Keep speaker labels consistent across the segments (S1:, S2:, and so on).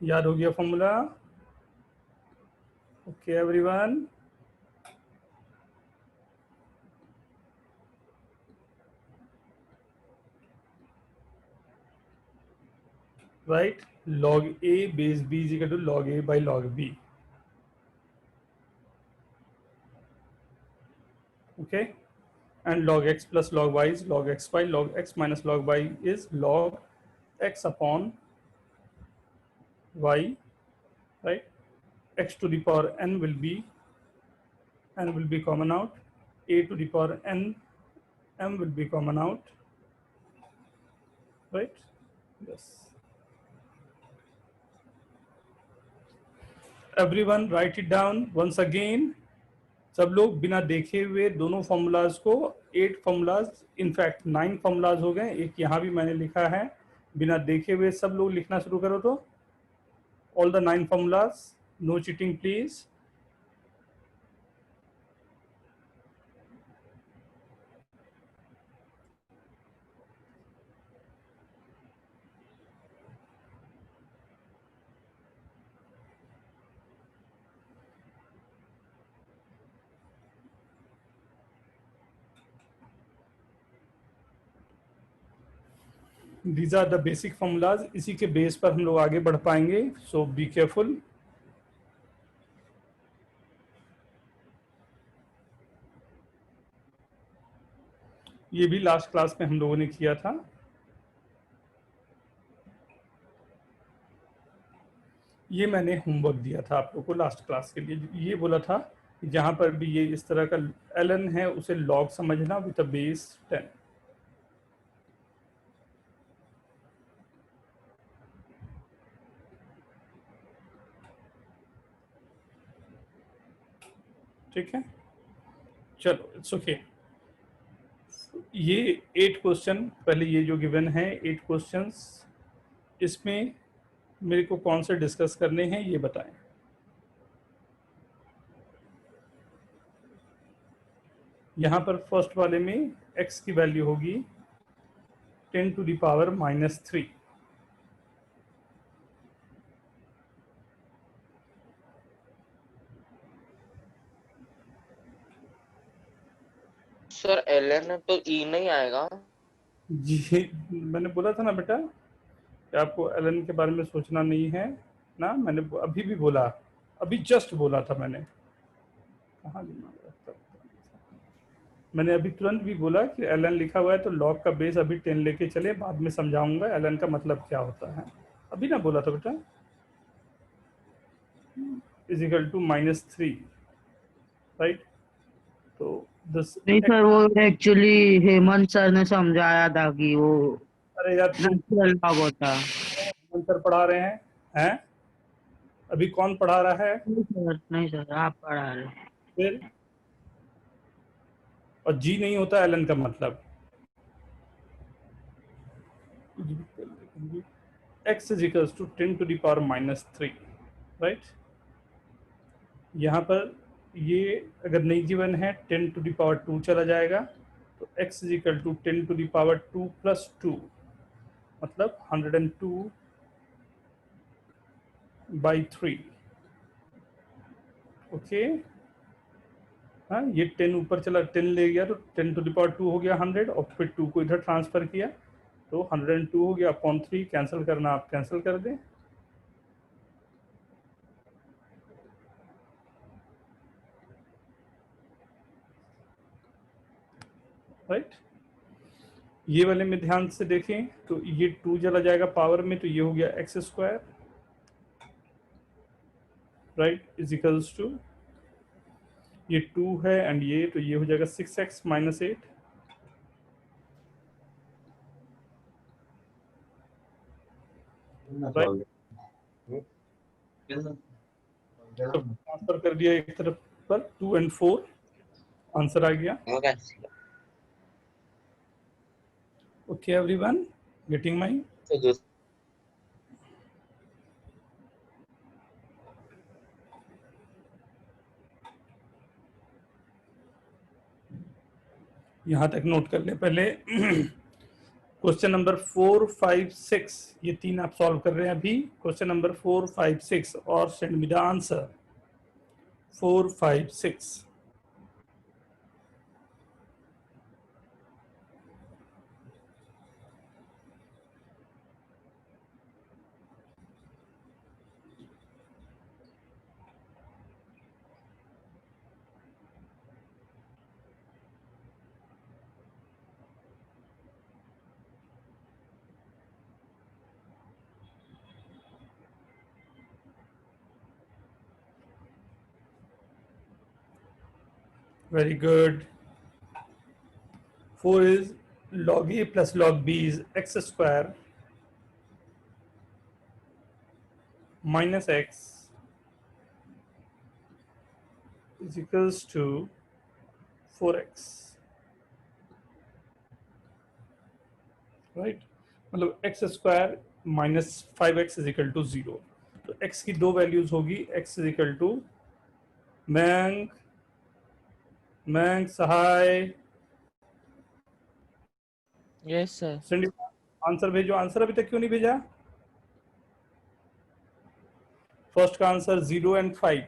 S1: याद हो गया formula? Okay everyone, right? log a base b is equal to log a by log b. Okay, and log x plus log y is log xy. Log x minus log y is log x upon y, right? X to the power n will be common out. A to the power n m will be common out, right? Yes. Everyone write it down once again. सब लोग बिना देखे हुए दोनों formulas को, 8 formulas, in fact 9 formulas हो गए, एक यहाँ भी मैंने लिखा है, बिना देखे हुए सब लोग लिखना शुरू करो। तो all the 9 formulas, no cheating please. These are the basic formulas, इसी के बेस पर हम लोग आगे बढ़ पाएंगे, सो बी केयरफुल। ये भी लास्ट क्लास में हम लोगों ने किया था। ये मैंने होमवर्क दिया था आप लोगों को लास्ट क्लास के लिए। ये बोला था कि जहां पर भी ये इस तरह का ln है उसे log समझना विद अ बेस 10। ठीक है, चलो इट्स ओके। ये 8 क्वेश्चन, पहले ये जो गिवन है 8 क्वेश्चंस, इसमें मेरे को कौन से डिस्कस करने हैं ये बताएं। यहाँ पर फर्स्ट वाले में x की वैल्यू होगी 10 to the power -3।
S2: Sir ln तो e नहीं आएगा।
S1: जी, मैंने बोला था ना बेटा कि आपको ln के बारे में सोचना नहीं है ना। मैंने अभी भी बोला, अभी जस्ट बोला था मैंने, कहाँ दिमाग रखता था? मैंने अभी तुरंत भी बोला कि ln लिखा हुआ है तो log का बेस अभी 10 लेके चले, बाद में समझाऊंगा ln का मतलब क्या होता है। अभी ना बोला था बेटा, इज इक्वल टू -3, राइट? तो दिस,
S3: नहीं सर, वो एक्चुअली हेमंत सर ने समझाया था कि वो
S1: अरे यार तुम
S3: नेचुरल लॉग होता है।
S1: मंत्र पढ़ा रहे हैं? अभी कौन पढ़ा रहा है?
S3: नहीं सर, आप पढ़ा रहे हैं।
S1: फिर और जी नहीं होता ln का मतलब। x is equals to 10 to the power -3, right? यहाँ पर ये अगर नहीं गिवन है 10 to the power 2 चला जाएगा, तो x is equal to 10 to the power 2 plus 2, मतलब 102 by 3। ओके, हाँ, ये 10 ऊपर चला, 10 ले गया तो 10 to the power 2 हो गया 100, और फिर 2 को इधर ट्रांसफर किया तो 102 हो गया अपॉन 3। कैंसिल करना आप कैंसिल कर दें, राइट? ये वाले में ध्यान से देखें तो ये 2 चला जाएगा पावर में, तो ये हो गया x², right, is equals to, ये 2 है एंड ये, तो ये हो जाएगा 6x - 8, राइट? ट्रांसफर कर दिया एक तरफ पर, 2 and 4 आंसर आ गया। Okay everyone, getting my? यहाँ तक नोट कर ले पहले। क्वेश्चन नंबर 4, 5, 6 ये 3 आप सॉल्व कर रहे हैं अभी। क्वेश्चन नंबर 4, 5, 6 और send me the answer 4, 5, 6। Very good. 4 is log a plus log b is x square minus x is equals to 4x. Right, मतलब x square minus 5x is equal to 0। तो x की दो values होगी, x is equal to मैंग सहाय
S2: yes sir.
S1: Send answer भेजो। Answer अभी तक क्यों नहीं भेजा? फर्स्ट का answer 0 and 5,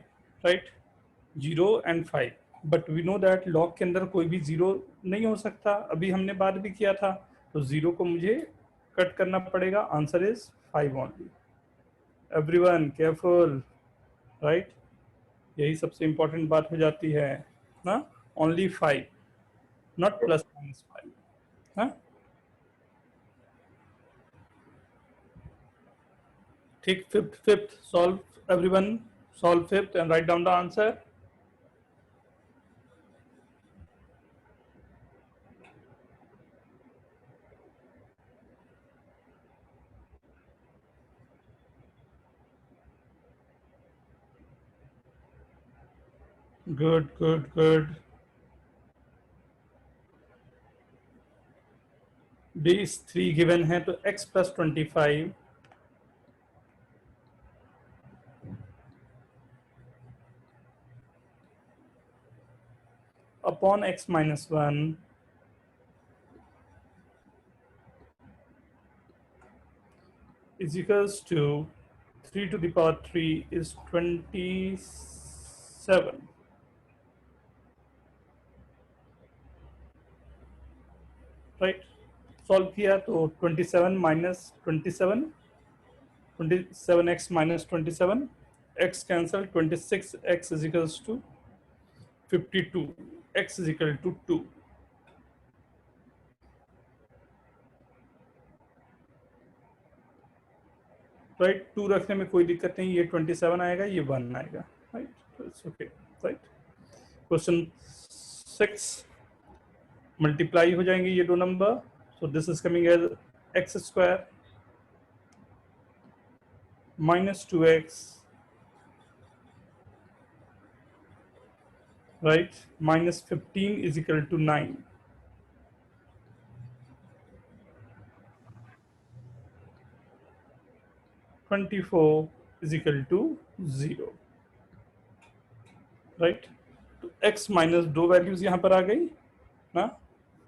S1: right, 0 and 5, but we know that log के अंदर कोई भी 0 नहीं हो सकता, अभी हमने बात भी किया था। तो 0 को मुझे कट करना पड़ेगा, answer is 5 only. Everyone careful, right, यही सबसे इंपॉर्टेंट बात हो जाती है ना, ओनली 5, नॉट प्लस माइनस 5। हाँ ठीक, fifth solve, everyone solve fifth and write down the answer. Good good good. Base 3 given है, तो x plus 25 upon x minus 1 is equals to 3 to the power 3 is 27, right. Solve किया तो 27 minus 27, 27x minus 27, x cancel, 26x is equals to 52, x is equal to 2, right. 2 रखने में कोई दिक्कत नहीं, ये 27 आएगा, ये 1 आएगा, right, it's okay, right. Question 6 multiply हो जाएंगे ये दो number, so this is coming as x square minus 2x, right, minus 15 is equal to 9, 24 is equal to 0, right. तो x माइनस दो वैल्यूज यहां पर आ गई ना,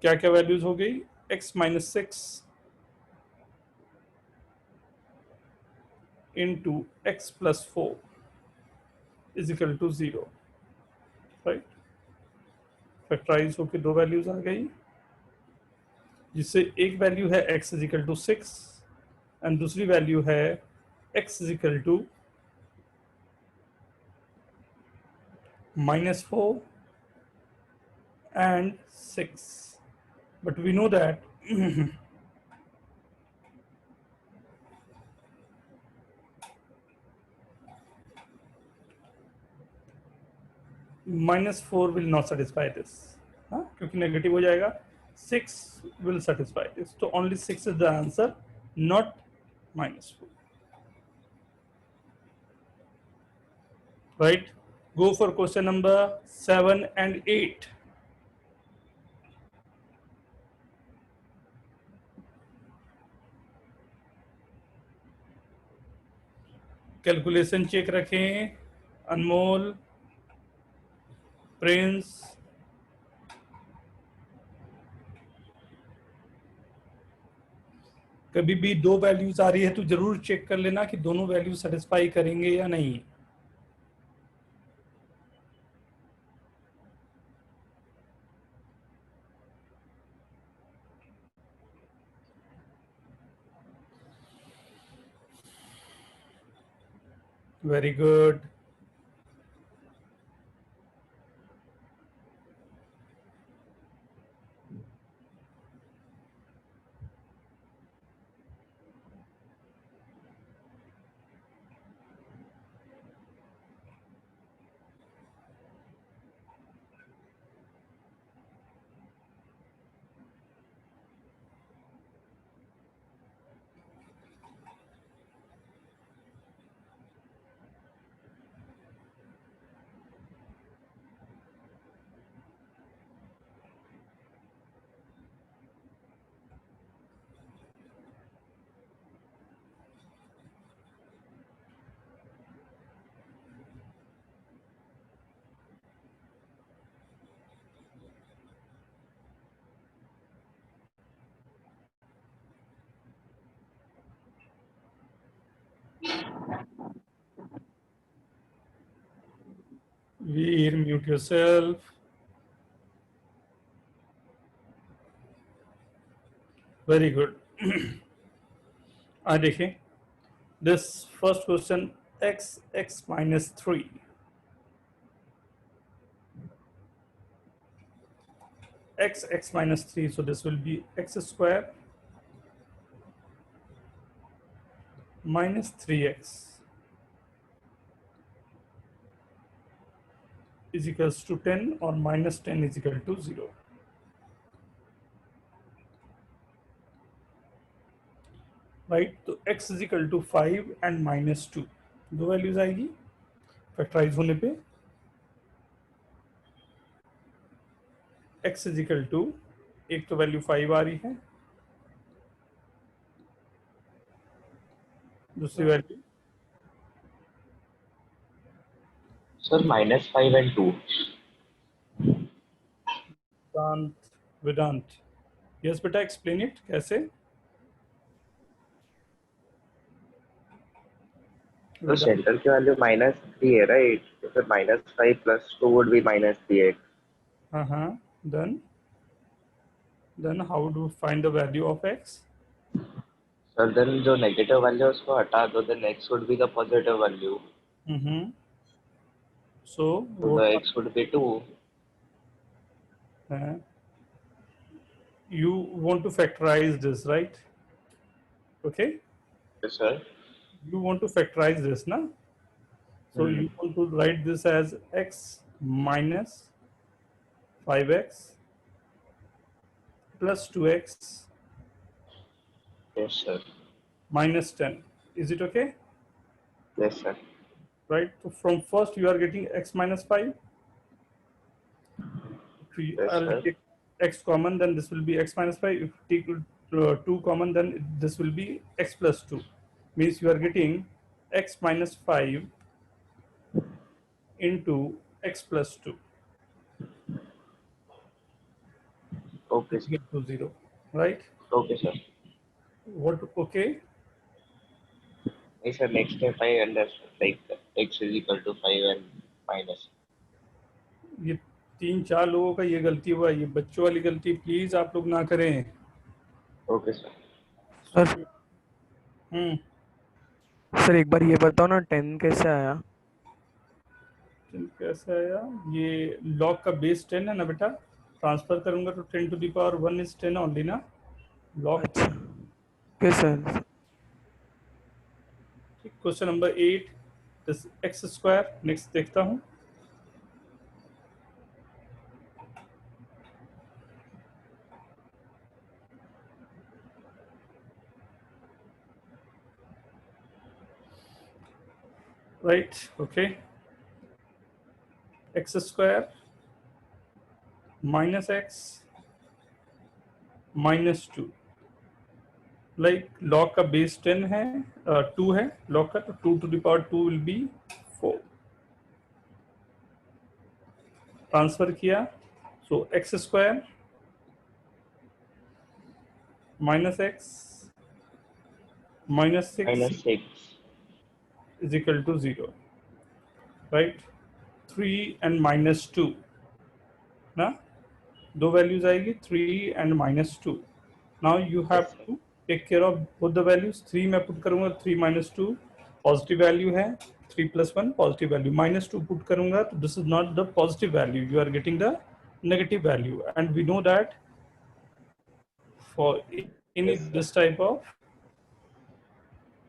S1: क्या क्या वैल्यूज हो गई, x minus 6 into x plus 4 is equal to 0, right. Factorise होकर दो वैल्यूज आ गई, जिससे एक वैल्यू है x is equal to 6 and दूसरी वैल्यू है x is equal to minus 4 and 6, but we know that minus 4 will not satisfy this, हाँ, क्योंकि नेगेटिव हो जाएगा, 6 will satisfy this, तो only 6 is the answer, not minus 4, right। Go for question number 7 and 8. Calculation check रखें, अनमोल, Prince, कभी भी दो values आ रही है तो जरूर चेक कर लेना कि दोनों वैल्यू सेटिस्फाई करेंगे या नहीं। Very good. Veer mute yourself. Very good. आज देखिए this first question, x minus 3, x minus 3, so this will be x square minus 3x is equals to 10 or minus 10 is equal to 0. Right, तो x is equal to 5 and -2, दो values आएगी factorise होने पे। x is equal to, एक तो value 5 आ रही है, दूसरी value
S2: sir -5 and 2।
S1: Vedant. Yes बेटा, एक्सप्लेन इट कैसे।
S2: तो सेंटर की वैल्यू -3 है राइट, तो फिर -5 + 2 वुड बी -3x।
S1: हाँ, then how do you find the value of x?
S2: Sir then जो नेगेटिव वैल्यू है उसको हटा दो, then x would be the positive value,
S1: So
S2: तो the x would be 2।
S1: you want to factorize this, right? Okay,
S2: sir
S1: you want to factorize this, na? So you want to write this as x minus 5x plus 2x
S2: yes sir,
S1: minus 10. Is it okay?
S2: Yes sir,
S1: Right, so from first you are getting x minus 5.
S2: Yes
S1: I'll
S2: sir,
S1: take x common, then this will be x minus 5. If you take 2 common, then this will be x plus 2. Means you are getting x minus 5 into x plus 2
S2: okay
S1: is
S2: sir,
S1: equal to 0. Right?
S2: Okay sir.
S1: What? Okay?
S2: नहीं sir, next step I understand, like x is equal to 5 and minus.
S1: ये 3-4 लोगों का ये गलती हुआ, ये बच्चों वाली गलती प्लीज आप लोग ना करें।
S2: Okay sir.
S4: सर
S1: हम्म
S4: सर एक बार ये बताओ ना 10 कैसे आया।
S1: कैसे आया? ये लॉग का बेस 10 है ना बेटा, ट्रांसफर करूंगा तो 10 to the power 1 is 10 only ना, लॉग।
S4: अच्छा okay sir.
S1: Question number 8, this x square. Next देखता हूँ। Right, okay, x square minus x -2, like log का बेस 10 है, 2 है लॉग का, तो 2 to the power 2 will be 4। Transfer किया, so x square minus x -6
S2: minus 6.
S1: is equal to 0, right? 3 and -2 ना, दो वैल्यूज आएगी 3 and -2. Now you have
S2: Yes, sir.
S1: To take care of both the values. 3 मैं put करूंगा, 3 -2 positive value है, 3 + 1 positive value. -2 put करूंगा तो this is not the positive value, you are getting the negative value, and we know that for any
S2: Yes, sir.
S1: this type of,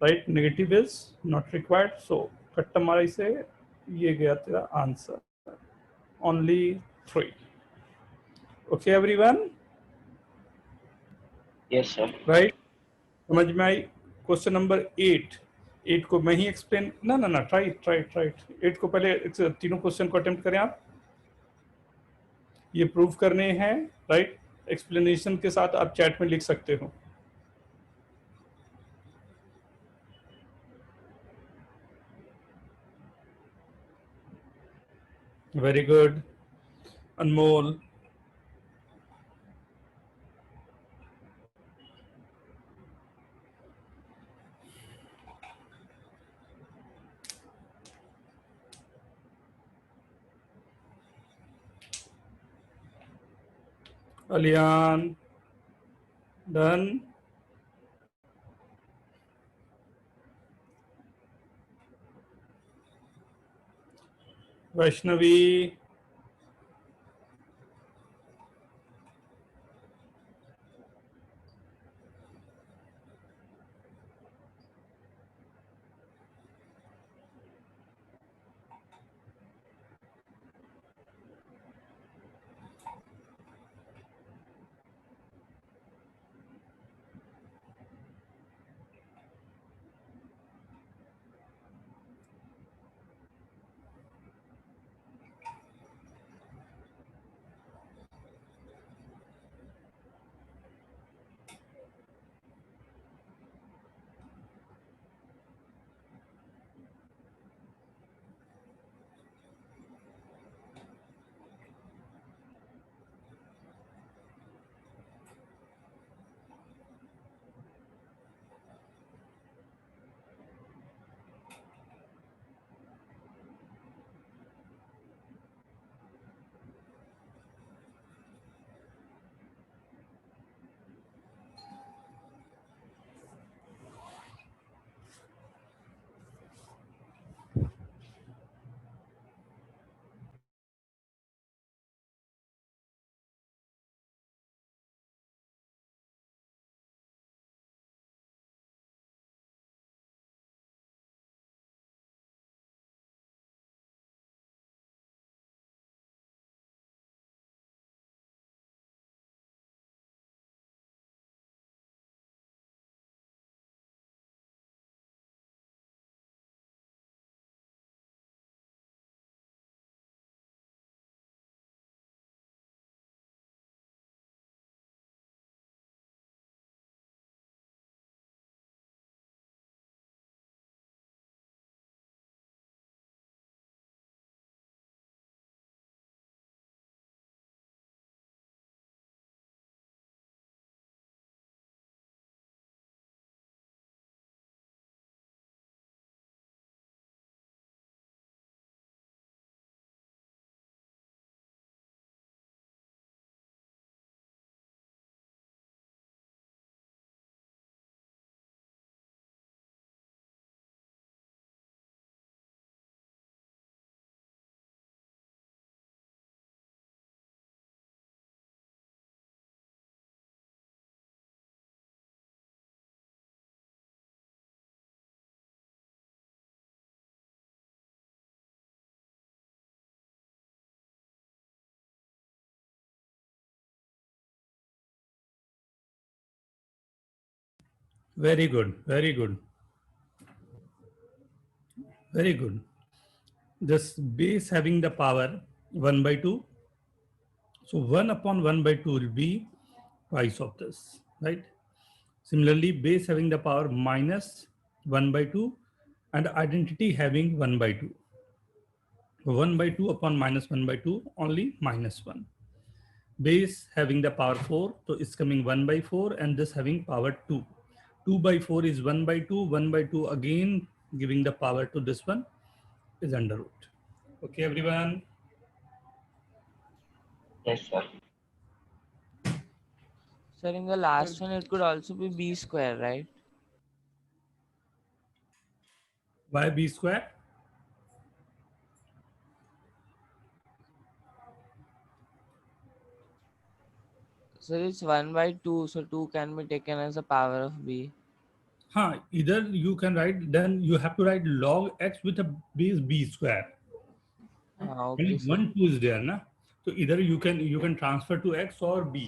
S1: right, negative is not required. So कट्टा मारा इसे, ये गया तेरा answer, only 3. Okay everyone,
S2: Yes, sir.
S1: right? समझ में आई? Question number 8 को मैं ही एक्सप्लेन, ना ट्राई 8 को पहले तीनों क्वेश्चन को अटेम्प्ट करें आप. ये प्रूव करने हैं, राइट? एक्सप्लेनेशन के साथ आप चैट में लिख सकते हो. Very good Anmol. अलियान done. Vaishnavi, very good, very good, very good. This base having the power 1/2, so 1/1/2 will be twice of this, right? Similarly, base having the power -1/2 and identity having 1/2. 1/2 upon -1/2 only -1. Base having the power 4, so it's coming 1/4, and this having power 2. 2/4 is 1/2. 1/2 again, giving the power to this one is under root. Okay, everyone.
S2: Yes, sir.
S5: Sir, in the last one, it could also be b square, right?
S1: Why b square?
S5: Sir, it's 1/2, so 2 can be taken as the power of b.
S1: Either you can write, then you have to write log x with a base b square.
S5: Okay,
S1: Only
S5: sir.
S1: 1, 2 is there, na? So either you can transfer to x or b,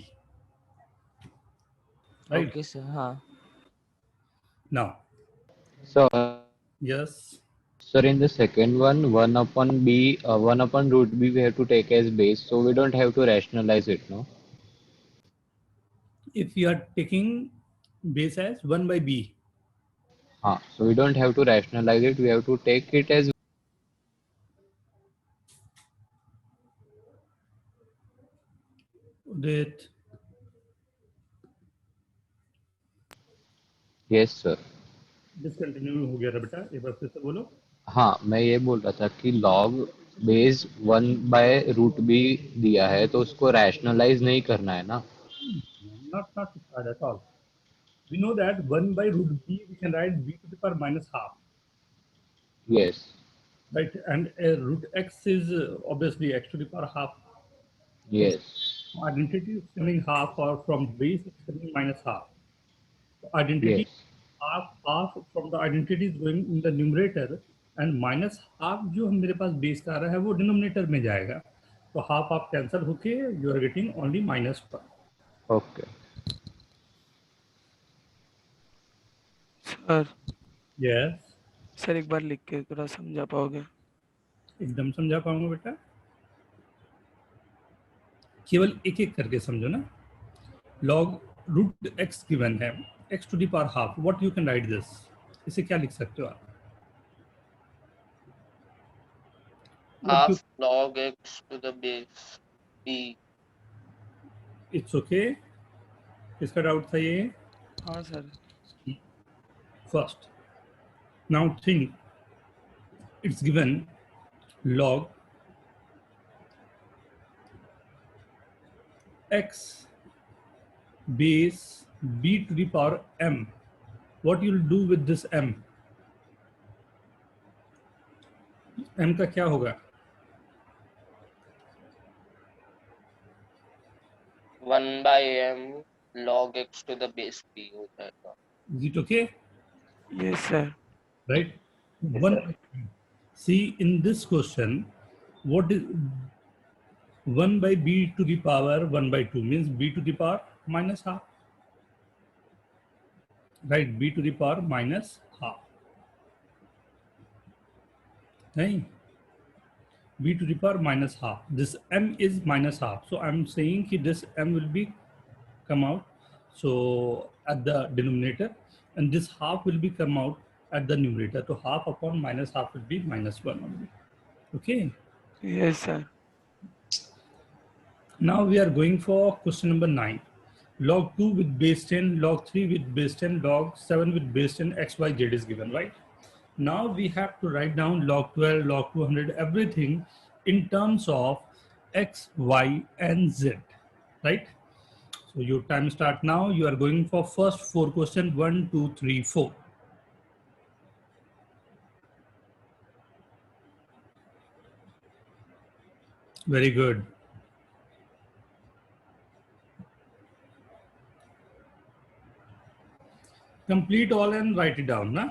S1: right?
S5: Okay, sir.
S1: Now,
S6: So,
S1: yes,
S6: sir, in the second one, 1 upon b, 1 upon root b, we have to take as base, so we don't have to rationalize it, no?
S1: if you are taking base as 1 by b,
S6: So we don't have to rationalize it, we have to take it as,
S1: that
S6: yes, sir.
S1: Discontinue हो गया था बेटा, एक बार फिर से बोलो.
S6: हाँ, मैं ये बोल रहा था कि log बेस 1/√b दिया है, तो उसको रैशनलाइज नहीं करना है ना?
S1: Not required at all. We know that 1 by root b, we can write b to the power minus half,
S6: Yes,
S1: right? And root x is obviously x to the power half.
S6: yes,
S1: Identity is coming half, or from base it's coming minus half. So identity
S6: yes,
S1: half from the identity is going in the numerator, and minus half जो हम मेरे पास base का आ रहा है वो denominator में जाएगा. तो हाफ आप कैंसिल होके you are getting only -1.
S6: okay.
S4: Sir
S1: yes,
S4: sir एक बार लिख के थोड़ा समझा पाओगे?
S1: एकदम समझा पाऊंगा बेटा, केवल एक एक करके समझो ना. लॉग रूट एक्स गिवन है, x to the power half, what you can write this, इसे क्या लिख सकते हो आप? What you,
S5: Half log x to the base b.
S1: It's okay. किसका डाउट था ये?
S4: हाँ sir.
S1: First, now think, it's given log x base b to the power m. What you'll do with this m? m का क्या होगा?
S5: 1/m log x to the base b हो जाएगा.
S1: Is it okay?
S4: Yes sir.
S1: Right?
S2: Yes,
S1: One.
S2: sir.
S1: See, in this question, what is 1 by b to the power 1/2 means b to the power minus half, right? b to the power minus half, right? b to the power minus half. This m is minus half, so I'm saying that this m will be come out so at the denominator, and this half will be come out at the numerator. So half upon minus half will be -1 only. Okay.
S4: Yes sir.
S1: Now we are going for question number 9. Log 2 with base 10, log 3 with base 10, log 7 with base 10, x, y, z is given, right? Now we have to write down log 12, log 200, everything in terms of x, y, and z, right? So your time start now. You are going for first 4 question, 1, 2, 3, 4. Very good. Complete all and write it down, na?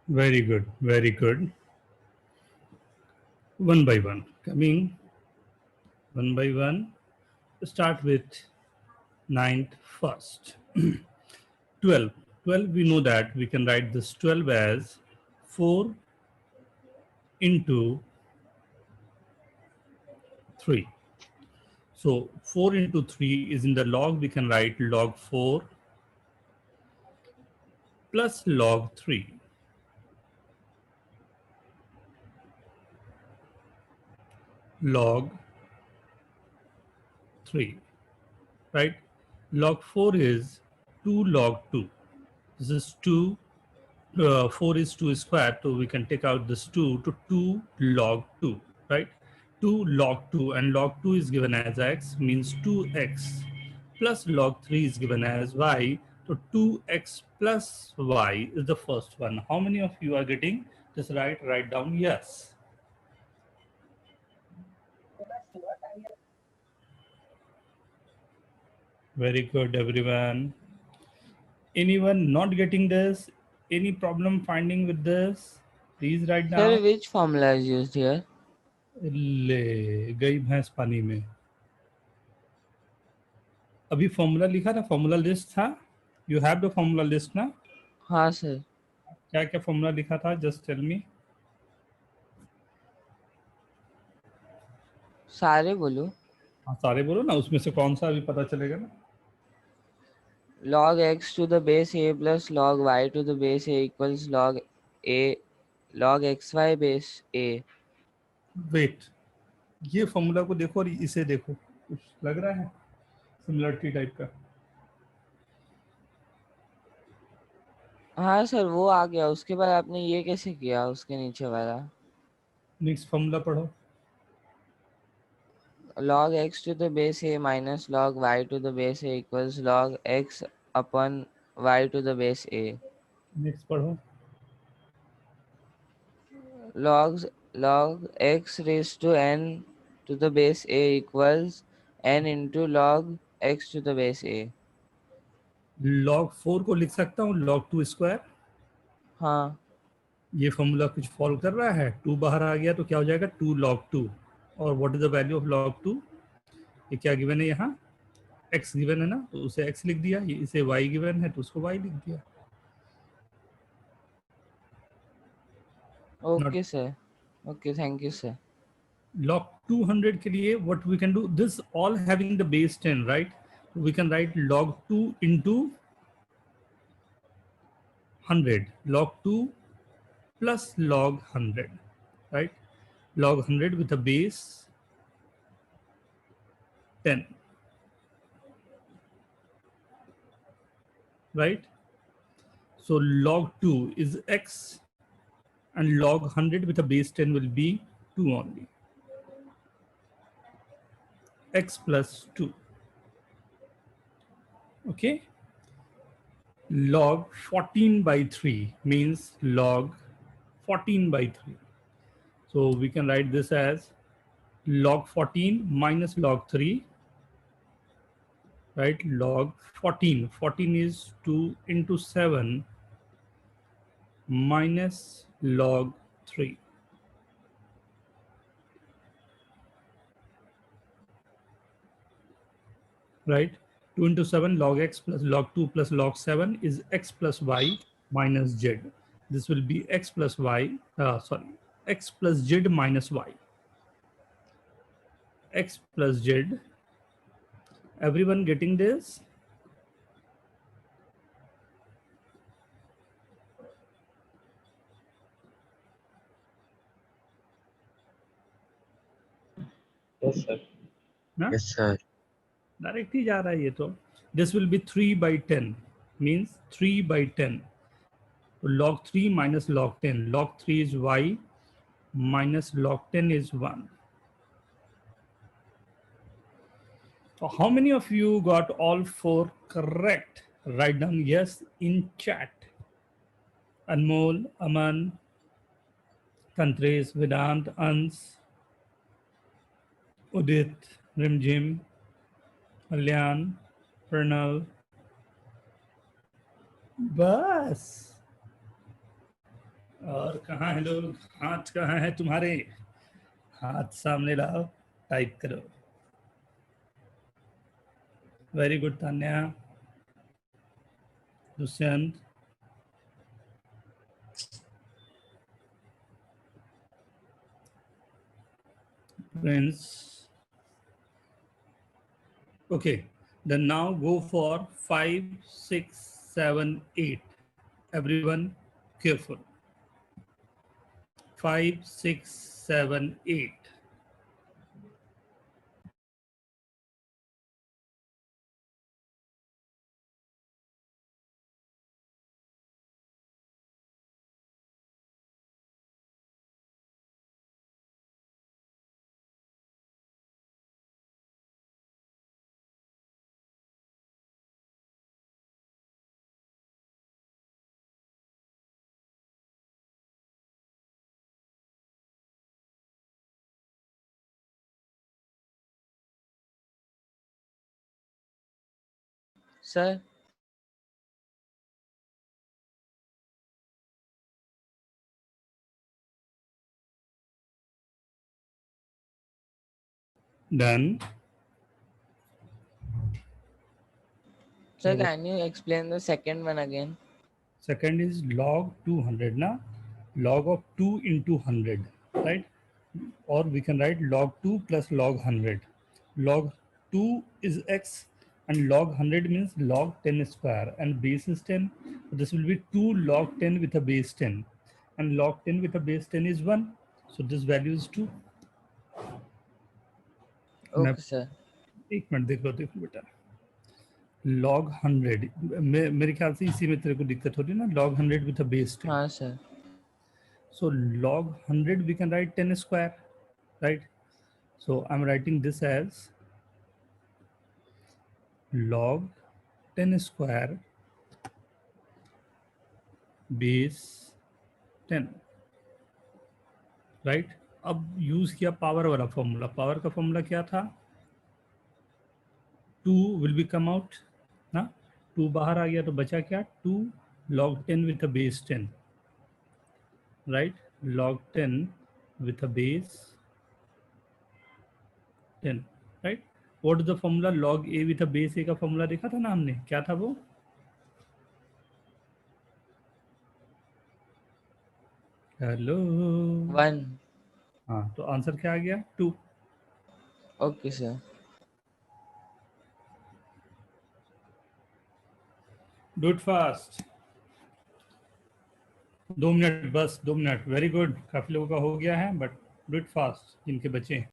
S1: Very good, very good. One by one, coming one by one. Start with ninth first. 12. 12, we know that we can write this 12 as 4 into 3. So 4 into 3 is in the log. We can write log 4 plus log 3. Log 3, right? Log 4 is 2 log 2. This is 2. 4 is 2 squared, so we can take out this 2 to 2 log 2, right? 2 log 2, and log 2 is given as x, means 2x plus log 3 is given as y. So 2x plus y is the first one. How many of you are getting this right? Write down yes. Very good, everyone. Anyone not getting this? Any problem finding with this? Please write
S5: Sir,
S1: down.
S5: which formula is used here?
S1: ले गई भैंस पानी में. अभी formula लिखा था, formula list था. You have the formula list ना?
S5: हाँ सर.
S1: क्या क्या फॉर्मूला लिखा था? Just tell me.
S5: सारे बोलो.
S1: हाँ सारे बोलो ना, उसमें से कौन सा अभी पता चलेगा ना.
S5: log x to the base a plus log y to the base a equals log a log xy base a.
S1: Wait, ये फॉर्मूला को देखो और इसे देखो, कुछ लग रहा है सिमिलरिटी टाइप का?
S5: हाँ सर, वो आ गया. उसके बाद आपने ये कैसे किया उसके नीचे वाला?
S1: नेक्स्ट फॉर्मूला पढ़ो.
S5: log x to the base a minus log y to the base a equals log x upon y to the base a.
S1: Next पढ़ो.
S5: log x raised to n to the base a equals n into log x to the base a.
S1: log 4 को लिख सकता हूँ log 2 square.
S5: हाँ.
S1: ये formula कुछ follow कर रहा है. 2 बाहर आ गया तो क्या हो जाएगा? 2 log 2. और what is the value of log 2? ये क्या गिवन है यहाँ? x गिवन है ना, तो उसे x लिख दिया. ये इसे y गिवन है तो उसको y लिख दिया.
S5: Okay sir. Okay, thank you sir.
S1: log 200 के लिए what we can do, this all having the base 10, right? We can write log 2 into 100. log 2 plus log 100, right? log 100 with a base 10, right? So log 2 is x and log 100 with a base 10 will be 2 only. X plus 2. Okay. Log 14 by 3 means log 14 by 3. So we can write this as log 14 minus log 3, right? Log 14. 14 is 2 into 7 minus log 3. Right? 2 into 7 log x plus log 2 plus log 7 is x plus y minus z. This will be x plus y, x plus z minus y. X plus z. Everyone getting this?
S2: Yes, sir.
S1: ना?
S2: Yes, sir.
S1: Direct ही जा रहा है ये तो. This will be 3 by 10 means 3 by 10. So log 3 minus log 10. Log 3 is y minus log 10 is 1. So how many of you got all 4 correct? Write down yes in chat. Anmol, Aman, Kantresh, Vedant, Ans, Udit, Rimjim, Kalyan, Pranav. बस और कहाँ है लोग? हाथ कहाँ है तुम्हारे? हाथ सामने लाओ, टाइप करो। Very good Tanya, Dushyant, Prince. Okay, then now go for 5, 6, 7, 8. Everyone careful. 5, 6, 7, 8.
S5: Sir,
S1: Done.
S5: sir, can you explain the second one again?
S1: Second is log 200 na, log of 2 into 100, right? Or we can write log 2 plus log 100. Log 2 is x and log 100 means log 10 square and base is 10. So this will be 2 log 10 with a base 10 and log 10 with a base 10 is 1. So this value is 2. मैं
S5: Okay, sir.
S1: एक minute देखो बेटा, log 100 मेरे ख्याल से इसी में तेरे को दिक्कत हो रही है ना, log 100 with a base 10.
S5: हाँ sir.
S1: So log 100 we can write 10 square, right? So I'm writing this as log 10 square base 10, right? अब यूज किया पावर वाला फॉर्मूला। पावर का फॉर्मूला क्या था? 2 विल बी कम आउट ना, 2 बाहर आ गया तो बचा क्या? 2 log 10 with a base 10, right? Log 10 with a base 10, right? What is the formula? Log a with a base a का फॉर्मूला देखा था ना हमने, क्या था वो? हेलो,
S5: 1.
S1: हाँ, तो आंसर क्या आ गया? 2.
S5: Okay, sir.
S1: Do it fast, 2 minute बस, 2 मिनट। वेरी गुड, काफी लोगों का हो गया है, बट डू इट फास्ट जिनके बचे हैं।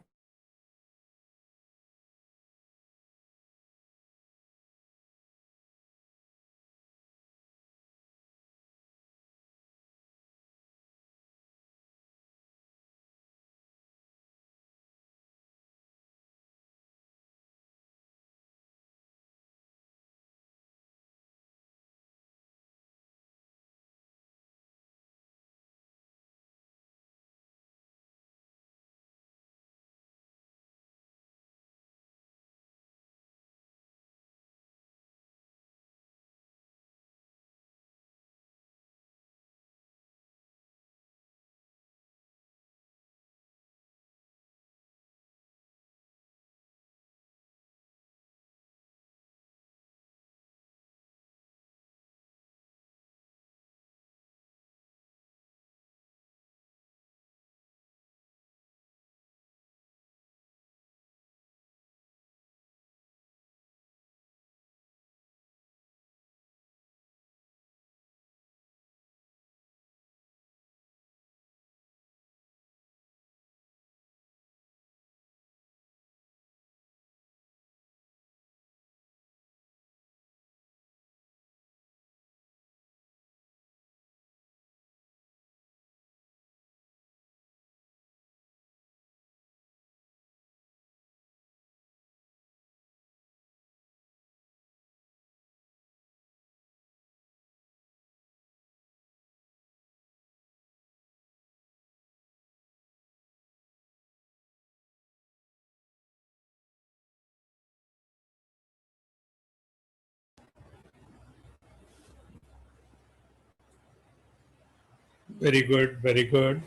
S1: Very good, very good.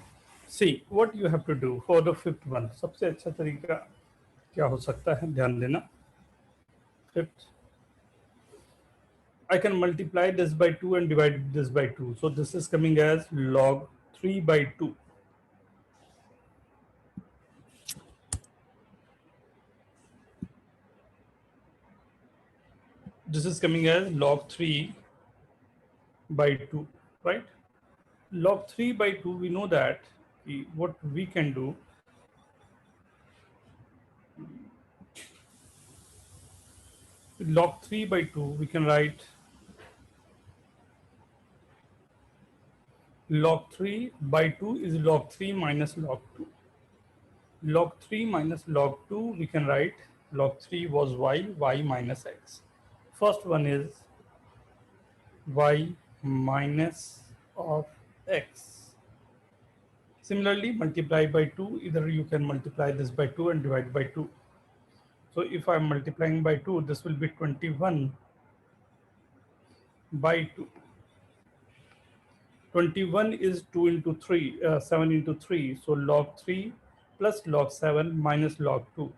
S1: See what you have to do for the fifth one. सबसे अच्छा तरीका क्या हो सकता है, ध्यान देना. Fifth, I can multiply this by 2 and divide this by 2. So this is coming as log 3 by 2. This is coming as log 3 by 2, right? Log 3 by 2, we know that what we can do, log 3 by 2, we can write log 3 by 2 is log 3 minus log 2. Log 3 minus log 2, we can write log 3 was y minus x. First one is y minus of x. Similarly, multiply by 2, either you can multiply this by 2 and divide by 2. So if I'm multiplying by 2, this will be 21 by 2. 21 is 2 into 3, 7 into 3. So log 3 plus log 7 minus log 2.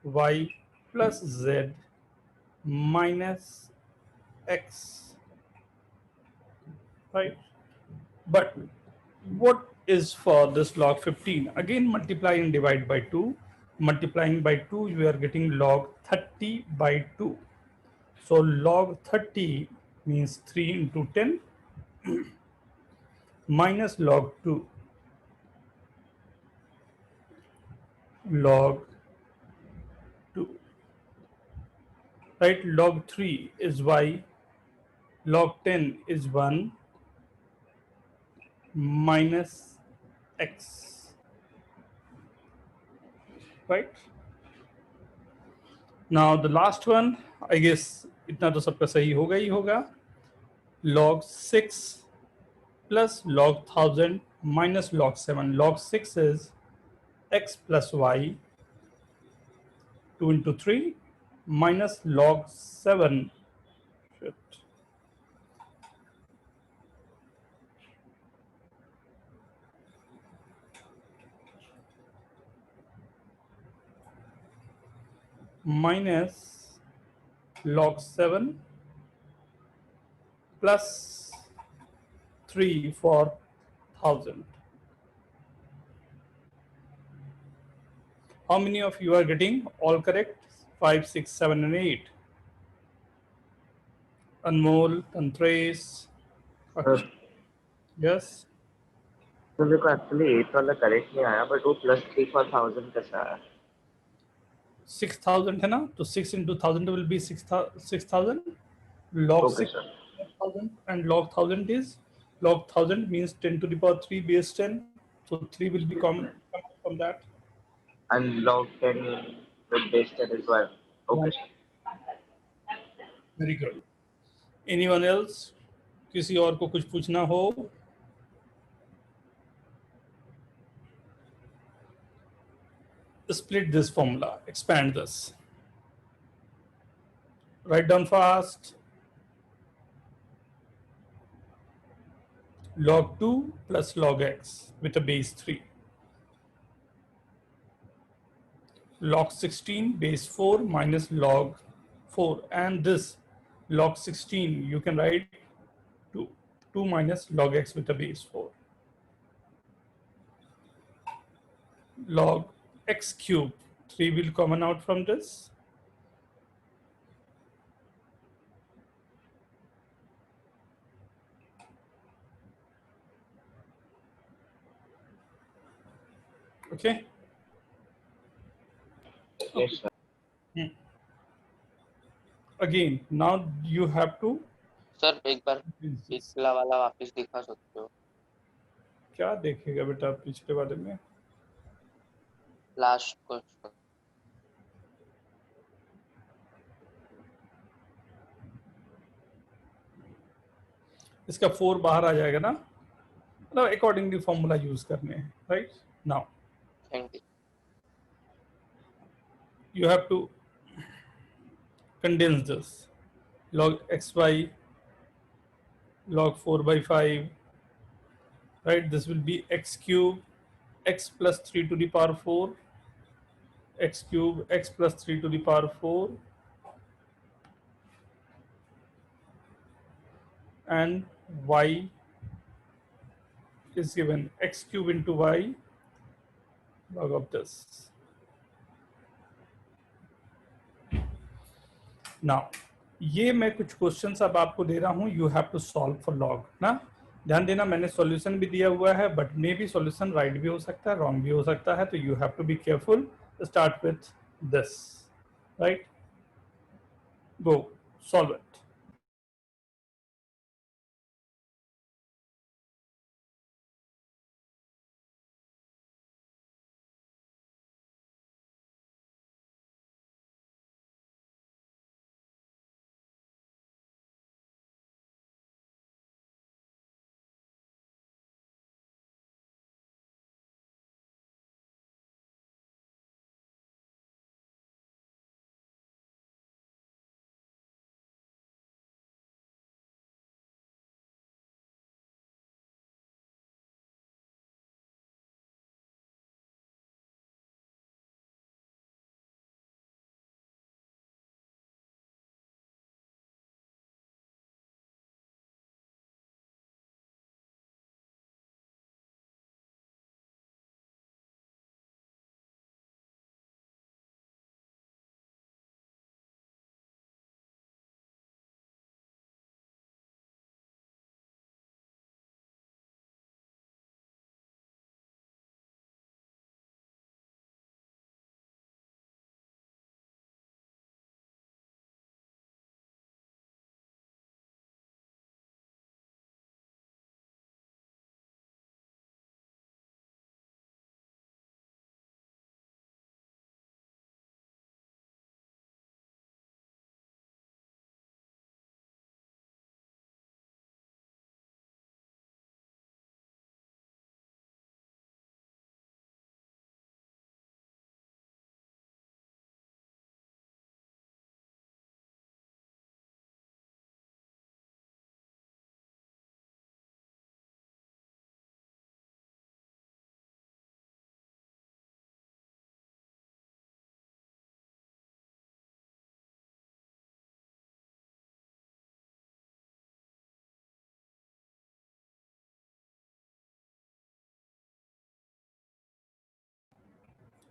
S1: Y plus z minus x. Right? But what is for this log 15? Again, multiply and divide by 2. Multiplying by 2, you are getting log 30 by 2. So log 30 means 3 into 10 minus log 2. Log 2. Right? Log 3 is y. Log 10 is 1 minus x. Right? Now the last one, I guess इतना तो सबका सही होगा ही होगा. Log 6 plus log 1000 minus log 7. Log 6 is x plus y, 2 into 3 minus log 7. Shit. Minus log 7 plus 3 for 1000. How many of you are getting all correct? 5, 6, 7, and 8. Anmol, Tantrace. Yes.
S2: तो मेरे को actually 8 वाला correct नहीं आया, but वो +3 for 1000 कैसा आया?
S1: 6000 है ना, तो 6 into 1000 will be 6000. Log
S2: Okay,
S1: 6
S2: sir.
S1: 1000 and log 1000 is, log 1000 means 10 to the power 3 base 10. So 3 will be common from that.
S2: And log 10 with base 10 as well. Okay, sir.
S1: Very good. Anyone else? किसी और को कुछ पूछना हो? Split this formula, expand this. Write down fast. Log 2 plus log x with a base 3. Log 16 base 4 minus log 4. And this log 16, you can write 2 minus log x with a base 4. Log x cube, 3 will common out from this. Okay.
S2: Yes, sir.
S1: Again, now you have to.
S7: Sir एक बार पिछला वाला वापस दिखा सकते हो?
S1: क्या देखेगा बेटा पिछले वाले में?
S7: Last question.
S1: इसका 4 बाहर आ जाएगा ना, मतलब अकॉर्डिंगली फॉर्मूला यूज करने हैं. Right now
S7: thank you.
S1: you have to condense this. Log xy, log 4 by 5, right? This will be x cube x plus 3 to the power 4, x cube x plus 3 to the power 4, and y is given x cube into y log of this. Now ये मैं कुछ questions अब आपको दे रहा हूं, you have to solve for log ना। ध्यान देना मैंने सॉल्यूशन भी दिया हुआ है, but maybe solution right भी हो सकता है, रॉन्ग भी हो सकता है, तो you have to be careful. Start with this, right? Go solve it.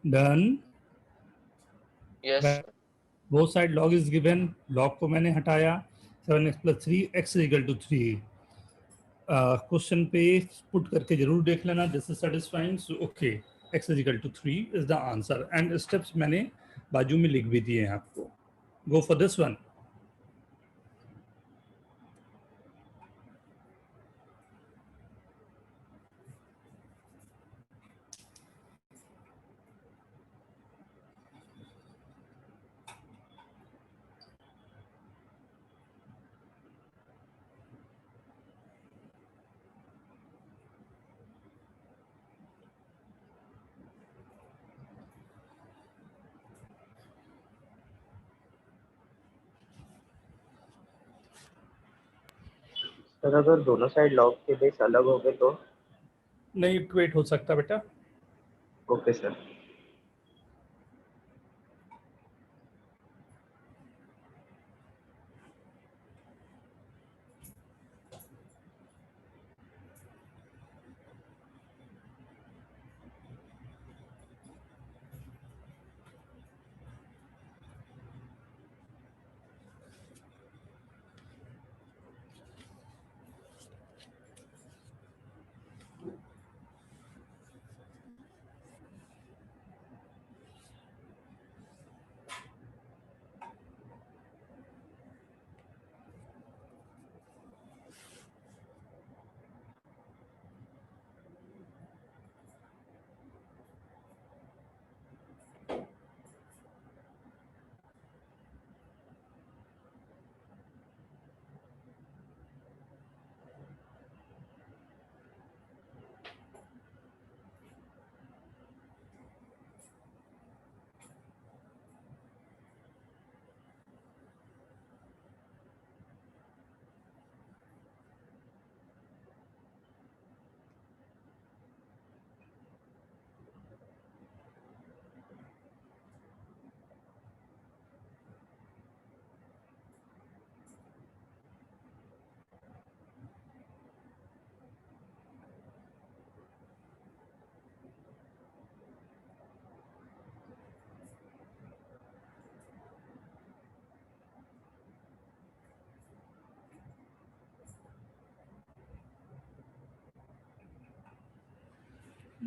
S1: Done.
S7: Yes
S1: both side log is given, log को मैंने हटाया, 7x plus 3 x is equal to 3. Question पे पुट करके जरूर देख लेना, this is satisfying. So okay, x is equal to 3 is the answer, and steps मैंने बाजू में लिख भी दिए हैं आपको. गो फॉर दिस वन.
S2: सर अगर दोनों साइड लॉग के बेस अलग हो गए तो?
S1: नहीं इक्वेट हो सकता बेटा.
S2: Okay sir.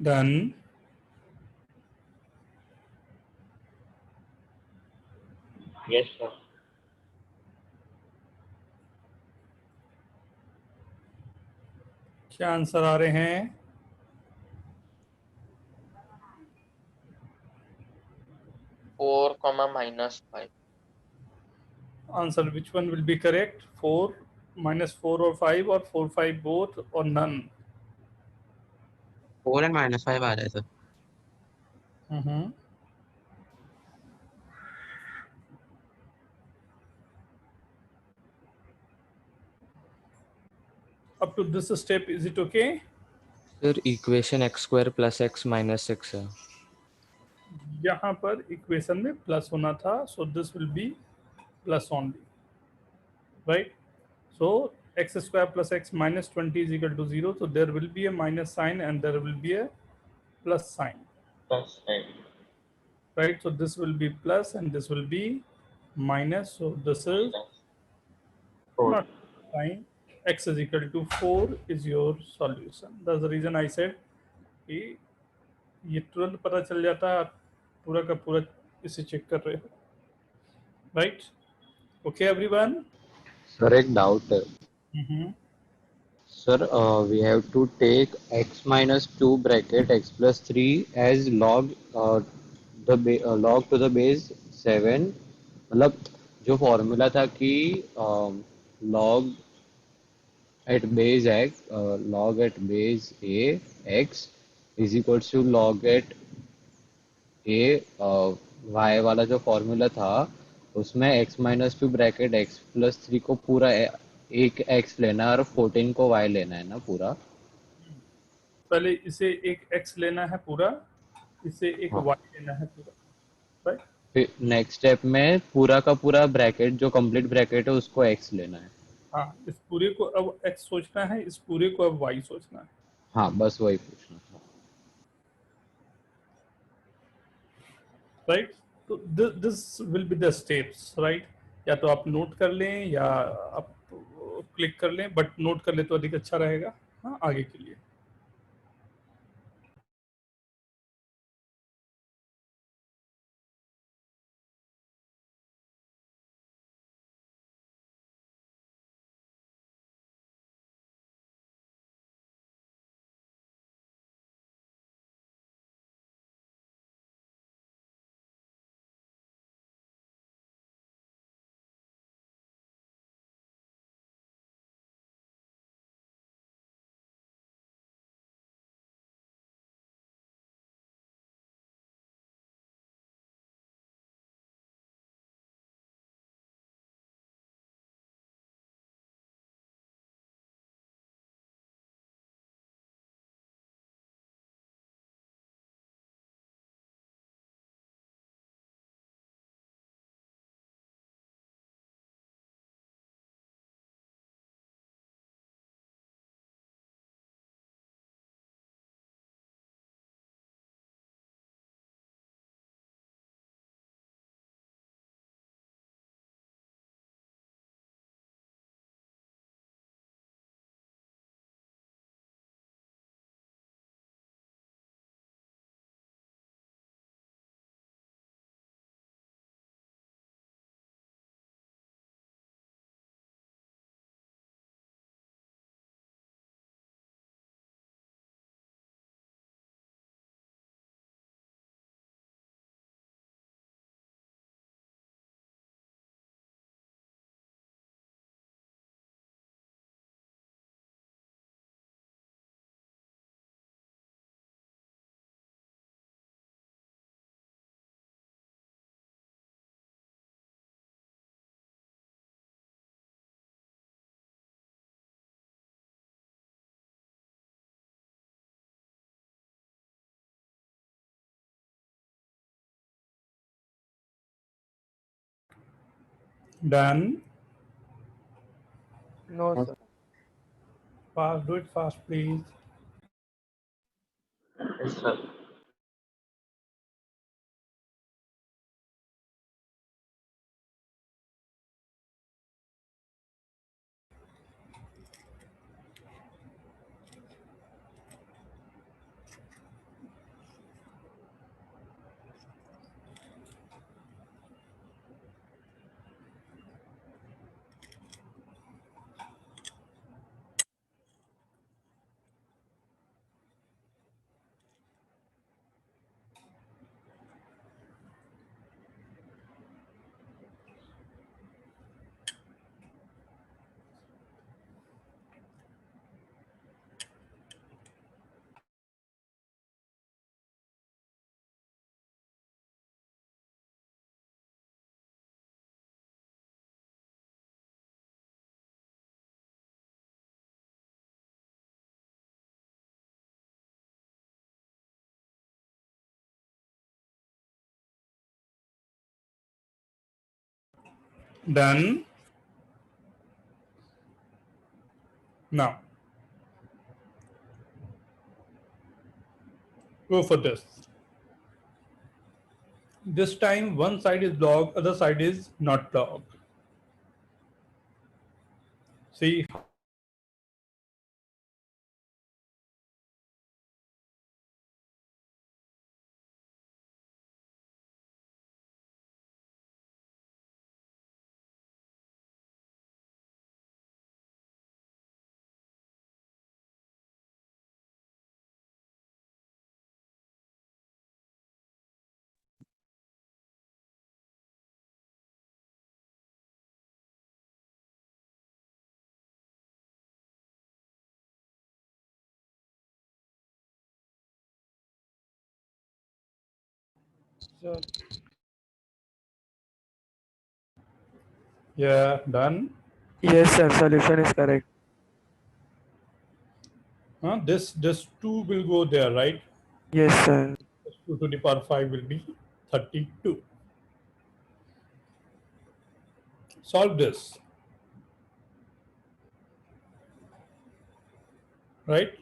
S1: Done.
S2: Yes, sir.
S1: क्या आंसर आ रहे हैं?
S7: Four comma -5.
S1: Answer, which one will be correct? 4, -4 or 5, or 4, 5 both, or none?
S8: 4 and -5 आ रहा है sir.
S1: Mm-hmm. Up to this step, is it okay?
S5: Sir equation x² + x - 6 है।
S1: यहाँ पर equation में plus होना था, so this will be plus only, right? So x square plus x minus 20 is equal to 0, so there will be a minus sign and there will be a plus sign,
S2: Plus and
S1: right? So this will be plus and this will be minus, so this is
S2: minus 4.
S1: not sign. X is equal to 4 is your solution. That's the reason I said कि ये तुरंत पता चल जाता है, आप पूरा का पूरा इसे चेक कर रहे हो, right? Okay everyone?
S6: सर एक डाउट है sir, we have to take x - 2 bracket x + 3 as log log to the base 7, मतलब जो फॉर्मूला था कि log at base x log at base a x is equals to log at a y वाला जो formula था उसमें x - 2 bracket x + 3 को पूरा एक x लेना है और 14 को y लेना है ना पूरा।
S1: पहले इसे एक x लेना है पूरा, इसे एक
S6: हाँ।
S1: y लेना है पूरा, राइट?
S6: फिर नेक्स्ट स्टेप में पूरा का पूरा ब्रैकेट जो कंप्लीट ब्रैकेट है उसको x लेना है।
S1: हाँ, इस पूरे को अब x सोचना है, इस पूरे को अब y सोचना है,
S6: हाँ बस वही पूछना था।
S1: राइट? तो this will be the steps, right? या तो आप नोट कर लें या आप क्लिक कर लें, बट नोट कर ले तो अधिक अच्छा रहेगा, हाँ, आगे के लिए। Done?
S4: No sir.
S1: Fast, do it fast please.
S2: Yes, sir.
S1: Done. Now go for this. This time one side is log, other side is not log. See,
S5: So
S1: yeah, done.
S4: Yes, sir. Solution is correct.
S1: This 2 will go there, right?
S4: Yes, sir.
S1: 2 to the power 5 will be 32. Solve this, right?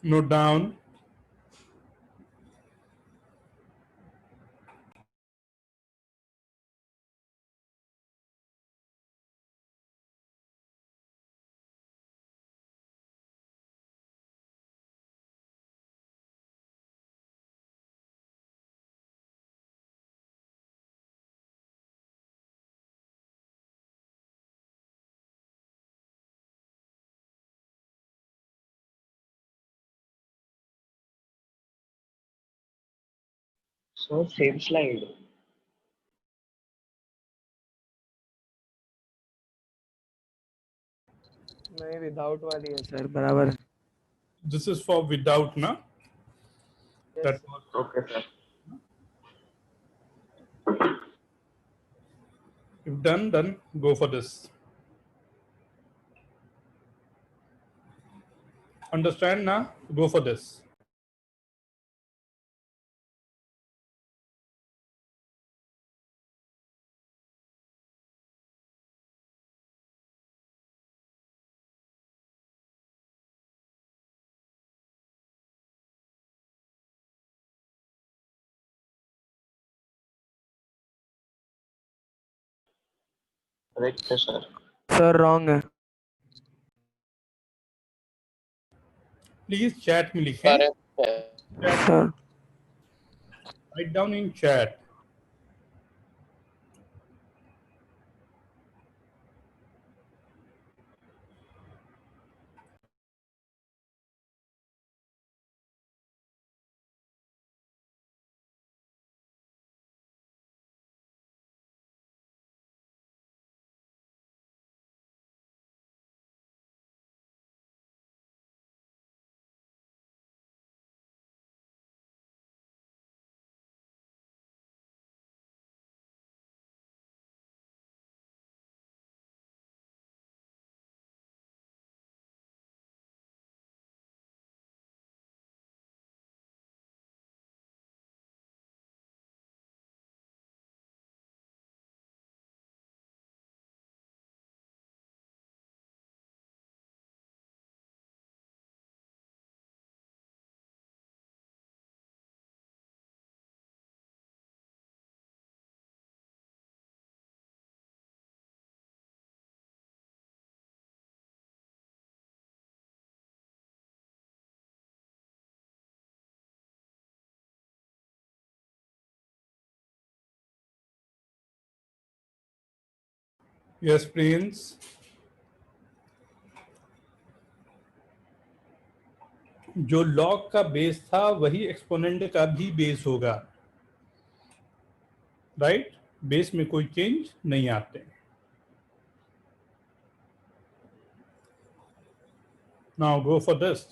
S1: Note down.
S2: So same slide.
S4: नहीं without वाली है sir बराबर.
S1: This is for without, na? That was
S2: Okay, sir.
S1: if done, then go for this. Understand, na? Go for this.
S2: Correct, sir.
S4: Sir wrong है.
S1: Please chat में लिखें.
S7: Correct है
S1: Chat,
S4: sir
S1: write down in chat. Yes, Prince. जो log का base था वही exponent का भी बेस होगा, राइट? बेस में कोई चेंज नहीं आते. Now go for this.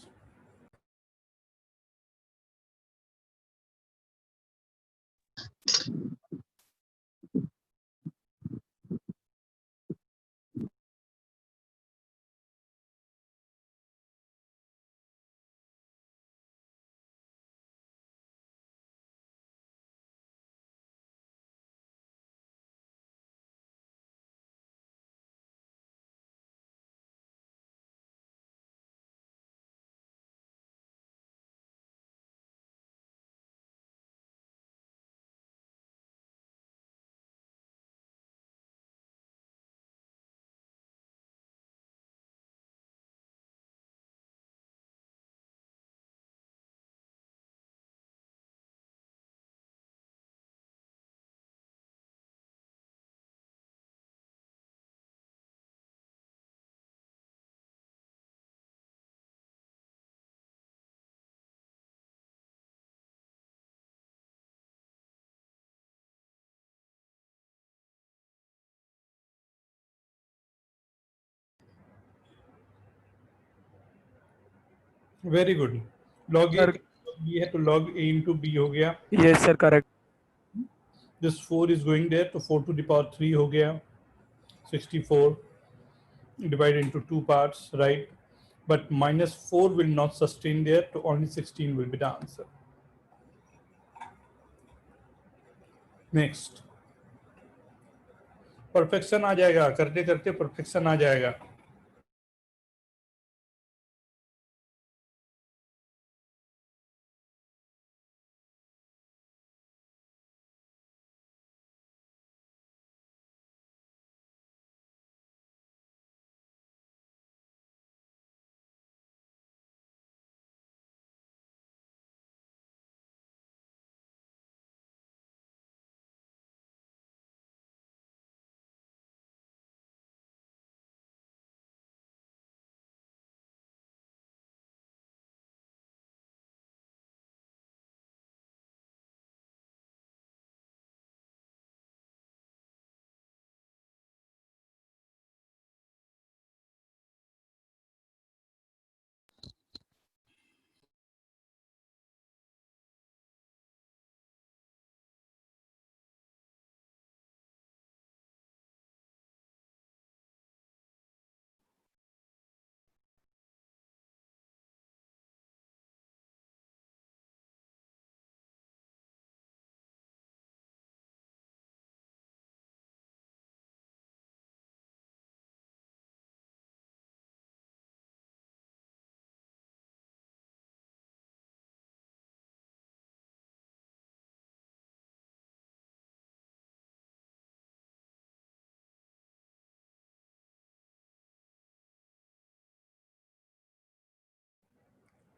S1: Very good. log a
S4: Sir,
S1: b है तो log a into b हो गया।
S4: yes sir, correct.
S1: This 4 is going there तो 4 to the power 3 हो गया। 64 divided into two parts, right? But minus 4 will not sustain there, so only 16 will be the answer. Next, perfection आ जाएगा, करते करते perfection आ जाएगा।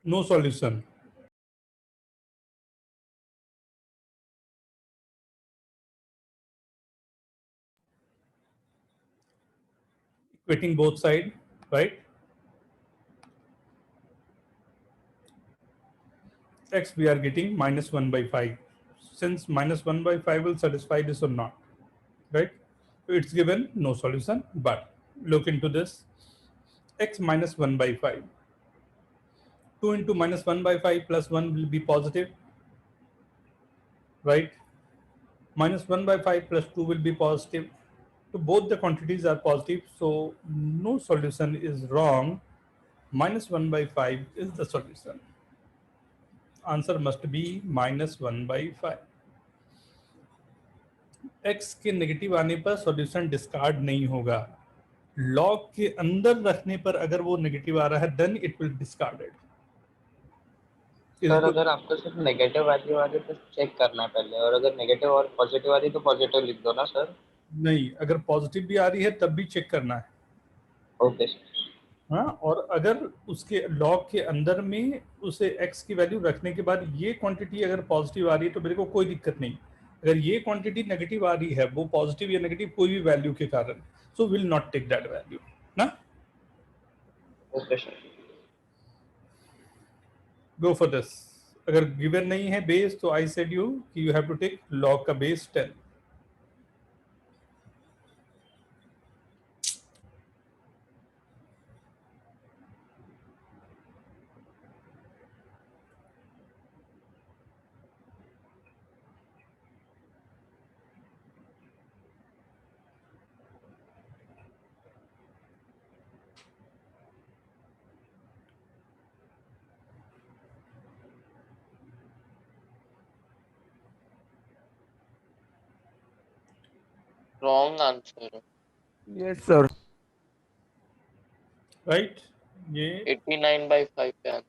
S1: No solution. Equating both sides, right? X we are getting minus 1 by 5. Since minus 1 by 5 will satisfy this or not, right? So it's given no solution, but look into this. X minus 1 by 5. 2 into minus 1 by 5 plus 1 will be positive, right? Minus 1 by 5 plus 2 will be positive. So both the quantities are positive, so no solution is wrong. Minus 1 by 5 is the solution. Answer must be minus 1 by 5. x के negative आने पर solution discard नहीं होगा। Log के अंदर रखने पर अगर वो नेगेटिव आ रहा है then it will discarded.
S7: Sir अगर आपको सिर्फ नेगेटिव वैल्यू आ रही है तो चेक करना है पहले, और अगर नेगेटिव और पॉजिटिव आ रही है तो पॉजिटिव लिख दो ना सर।
S1: नहीं, अगर पॉजिटिव भी आ रही है तब भी चेक करना है।
S7: Okay sir.
S1: हाँ, और अगर उसके लॉग के अंदर में उसे x की वैल्यू रखने के बाद ये क्वांटिटी अगर पॉजिटिव आ रही है तो मेरे को कोई दिक्कत नहीं। अगर ये क्वांटिटी नेगेटिव आ रही है, वो पॉजिटिव या नेगेटिव कोई भी वैल्यू के कारण, so will not take that value ना।
S7: Okay sir.
S1: Go for this. अगर गिवन नहीं है बेस तो आई सेड यू कि you have to take log का base 10।
S7: Wrong answer.
S4: Yes sir.
S1: Right, ये
S7: 89/5 पे answer.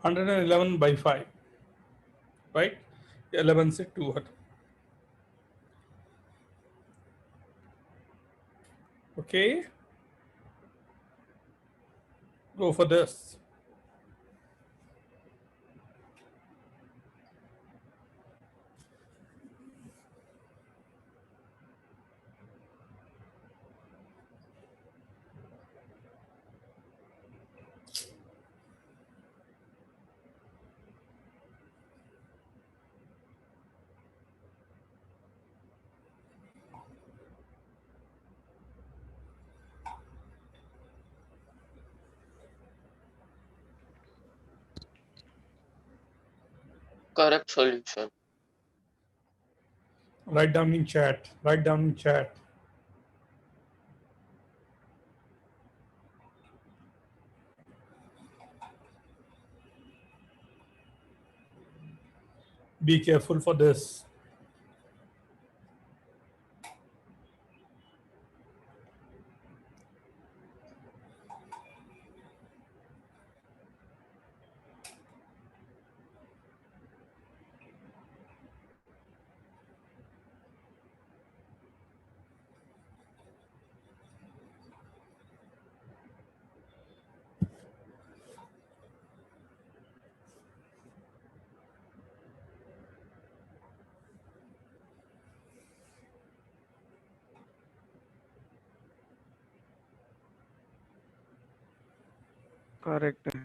S1: Hundred and 11 by 5, right. 11 से 2 हट। Okay, go for this.
S8: correct solution.
S1: Write down in chat. Write down in chat. Be careful for this.
S4: Correct है।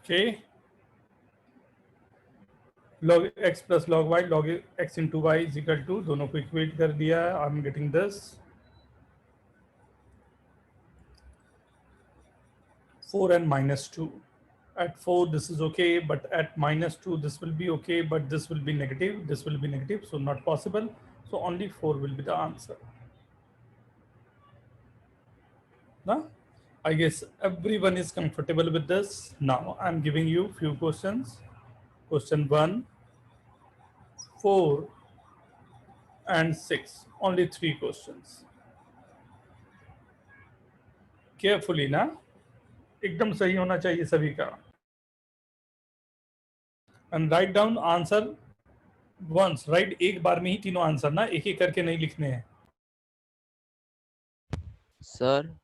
S1: Okay. Log x plus log y, log x into y is equal to, दोनों को equate कर दिया. I'm getting this 4 and minus 2. At 4 this is okay, but at minus 2 this will be okay, but this will be negative, this will be negative, so not possible. So only 4 will be the answer. Now, I guess everyone is comfortable with this. Now I'm giving you few questions. Question 1, 4 and 6. Only 3 questions. Carefully ना, एकदम सही होना चाहिए सभी का. And write down answer once. Write एक बार में ही तीनों आंसर ना, एक एक करके नहीं लिखने हैं.
S5: सर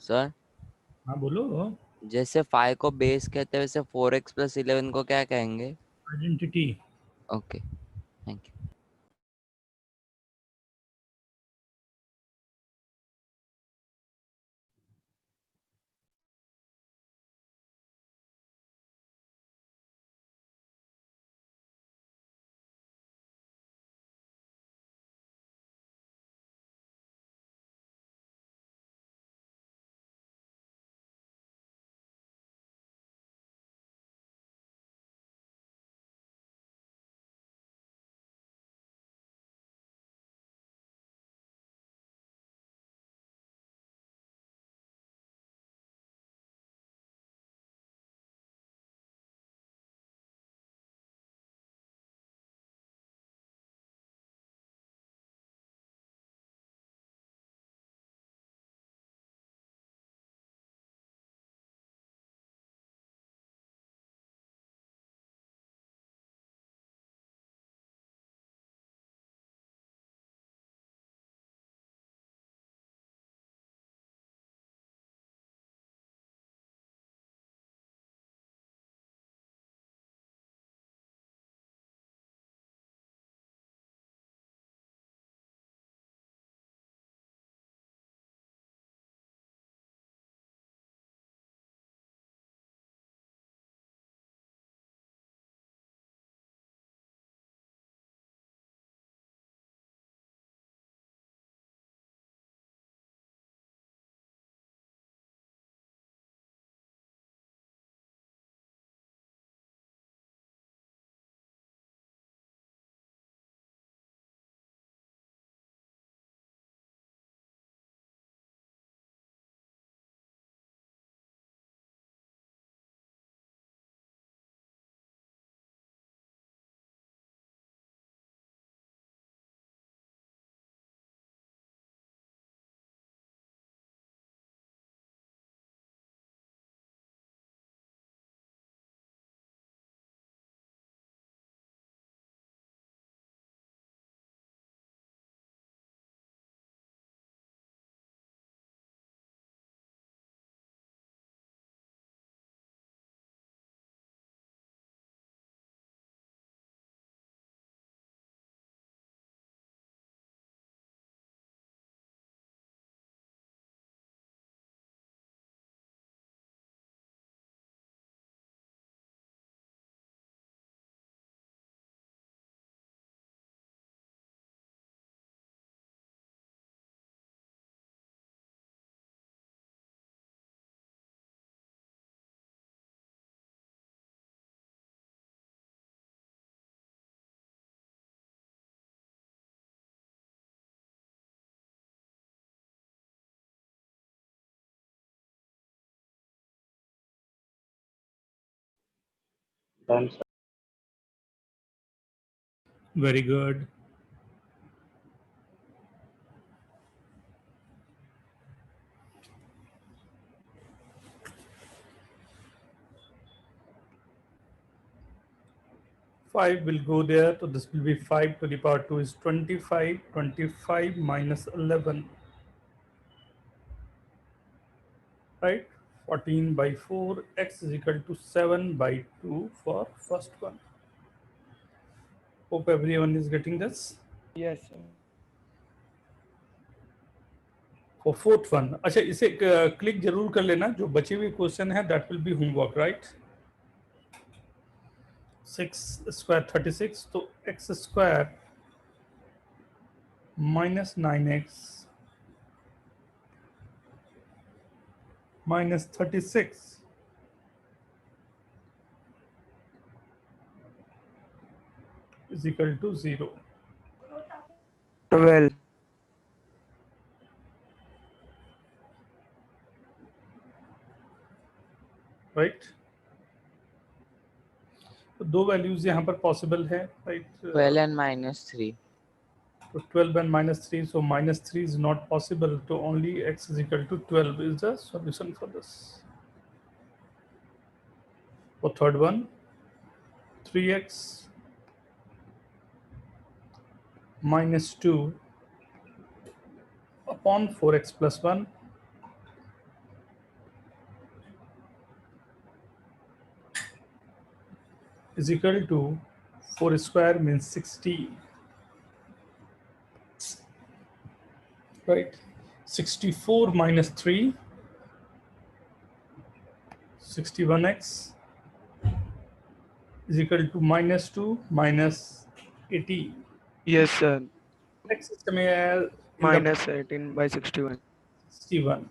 S5: सर
S1: हाँ बोलो.
S5: जैसे 5 को बेस कहते हैं वैसे 4x प्लस 11 को क्या कहेंगे?
S1: Identity.
S5: Okay, thank you.
S7: Done, sir.
S1: Very good. Five will go there, so this will be 5 to the power 2 is 25. 25 minus 11, right? 14 by 4, x is equal to 7 by 2 for first one. Hope everyone is getting this.
S4: Yes, sir.
S1: For fourth one, अच्छा इसे click जरूर कर लेना, जो बची हुई question है that will be homework, right? 6 square 36, तो x square minus 9x minus 36 is equal to 0.
S4: 12.
S1: Right? तो दो वैल्यूज यहाँ पर पॉसिबल है, राइट?
S5: 12 and -3.
S1: तो 12 and -3, so -3 is not possible, so only x is equal to 12 is the solution for this. For third one, 3x minus 2 upon 4x plus 1 is equal to 4 square means 60, right? 64 minus 3, 61x is equal to -2 minus 80.
S4: Yes, sir.
S1: X is coming as in the
S4: Minus 18 by 61.
S1: 61.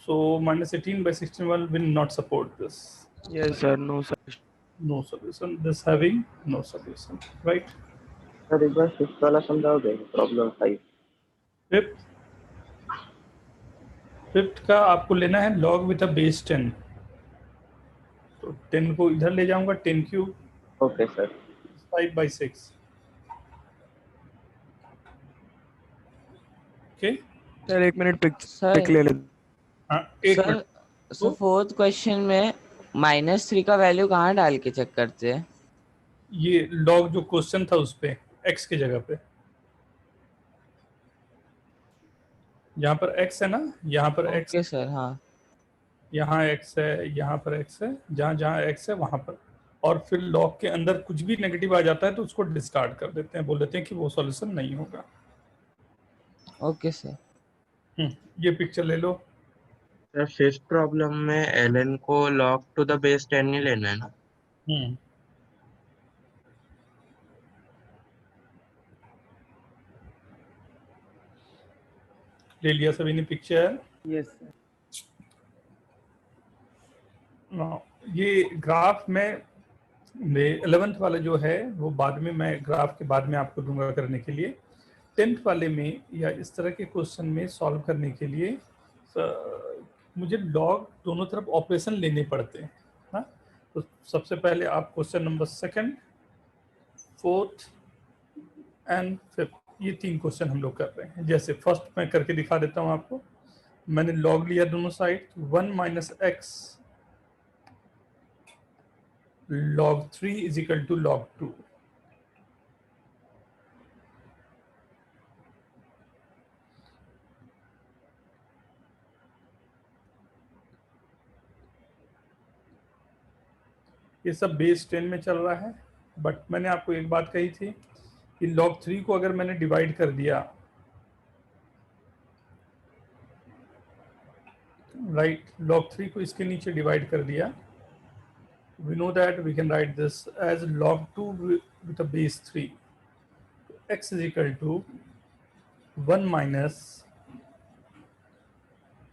S1: So minus 18 by 61 will not support this.
S4: Yes, sir. No, sir.
S1: No solution. This having no solution, right?
S2: Sir एक बार fifth वाला समझाओगे, problem 5?
S1: Fifth का आपको लेना है log with a base 10. तो 10 को इधर ले जाऊंगा, 10 cube
S2: okay sir.
S1: 5 by 6. Okay,
S4: sir एक मिनट पिक
S5: Sir,
S4: ले ले.
S1: हाँ एक
S5: sir,
S1: minute.
S5: so fourth question में -3 का वैल्यू कहाँ डाल के चेक करते हैं?
S1: ये log जो क्वेश्चन था उस पे x की जगह पे, यहाँ पर x है ना, यहाँ पर x,
S5: ओके सर, हाँ.
S1: यहाँ x है, यहाँ पर x है, जहाँ जहाँ x है वहाँ पर, और फिर log के अंदर कुछ भी नेगेटिव आ जाता है तो उसको डिस्कार्ड कर देते हैं, बोल देते हैं कि वो सॉल्यूशन नहीं होगा.
S5: Okay sir.
S1: ये पिक्चर ले लो.
S8: सर फिफ्थ प्रॉब्लम में ln को log टू द बेस 10 ही लेना है ना?
S1: ले लिया सभी ने पिक्चर?
S4: Yes, sir.
S1: ये ग्राफ में 11th वाला जो है वो बाद में, मैं ग्राफ के बाद में आपको दूंगा करने के लिए. 10th वाले में या इस तरह के क्वेश्चन में सॉल्व करने के लिए मुझे लॉग दोनों तरफ ऑपरेशन लेने पड़ते हैं ना. तो सबसे पहले आप question number 2nd, 4th and 5th, ये 3 क्वेश्चन हम लोग कर रहे हैं. जैसे फर्स्ट मैं करके दिखा देता हूँ आपको. मैंने लॉग लिया दोनों side, 1 minus x log 3 is equal to log 2. ये सब बेस 10 में चल रहा है, बट मैंने आपको एक बात कही थी कि log 3 को अगर मैंने डिवाइड कर दिया, राइट, log 3 को इसके नीचे डिवाइड कर दिया, we know that we can write this as log 2 with a base 3. X is equal to 1 minus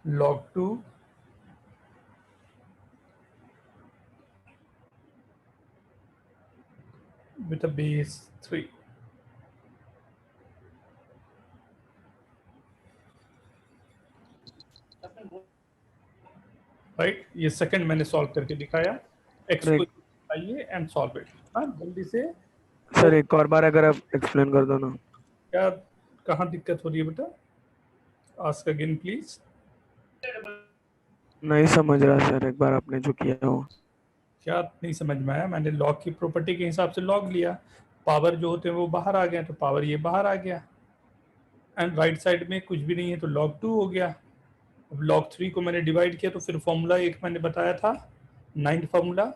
S1: log 2 with a base 3. Right, ये सेकंड मैंने सॉल्व करके दिखाया. x को आइए एंड सॉल्व इट। हाँ जल्दी से।
S4: सर एक और बार अगर आप एक्सप्लेन कर दो ना।
S1: क्या कहाँ दिक्कत हो रही है बेटा? Ask again please.
S4: नहीं समझ रहा सर, एक बार आपने जो किया हो।
S1: क्या नहीं समझ में आया? मैंने लॉग की प्रॉपर्टी के हिसाब से लॉग लिया, पावर जो होते हैं वो बाहर आ गए, तो पावर ये बाहर आ गया, एंड राइट साइड में कुछ भी नहीं है तो लॉग 2 हो गया। अब लॉग 3 को मैंने डिवाइड किया तो फिर फॉर्मूला एक मैंने बताया था, 9th formula,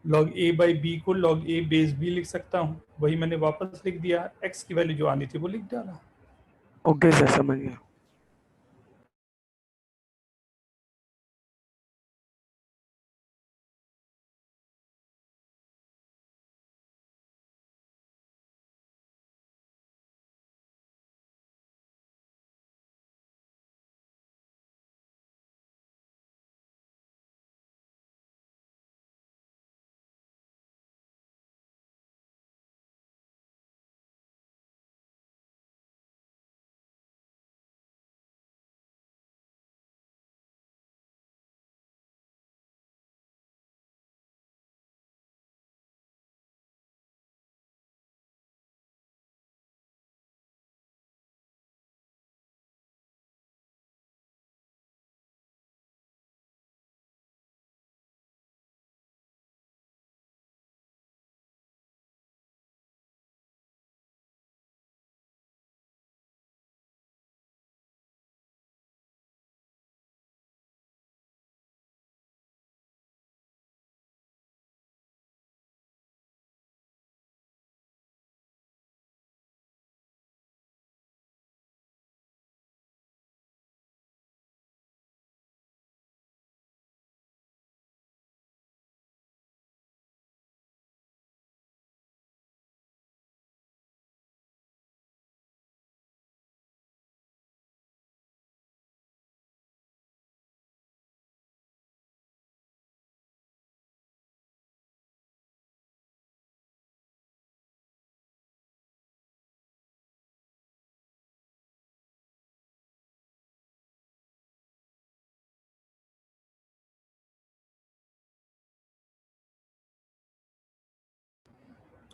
S1: log a by b को लॉग ए बेस बी लिख सकता हूँ, वही मैंने वापस लिख दिया, एक्स की वैल्यू जो आनी थी वो लिख डाला।
S4: ओके सर, समझ गया।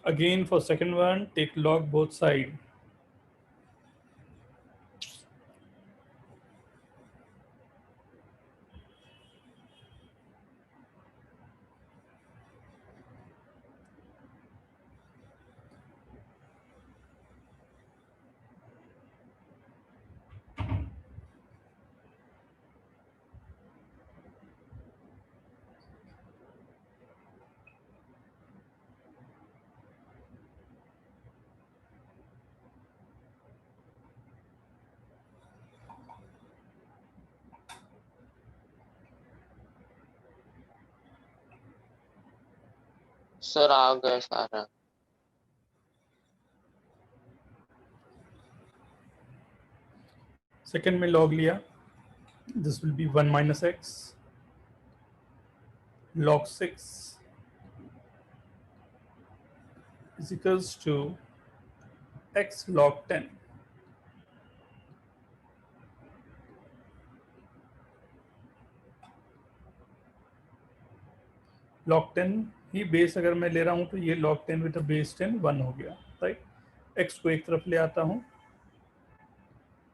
S1: Again for second one, take log both side.
S7: Sir आ गए सारा।
S1: Second में log लिया, this will be 1 minus x log 6 is equals to x log 10. log 10 he base अगर मैं ले रहा हूं तो ये log 10 विद बेस 10 1 हो गया, राइट। x को एक तरफ ले आता हूं,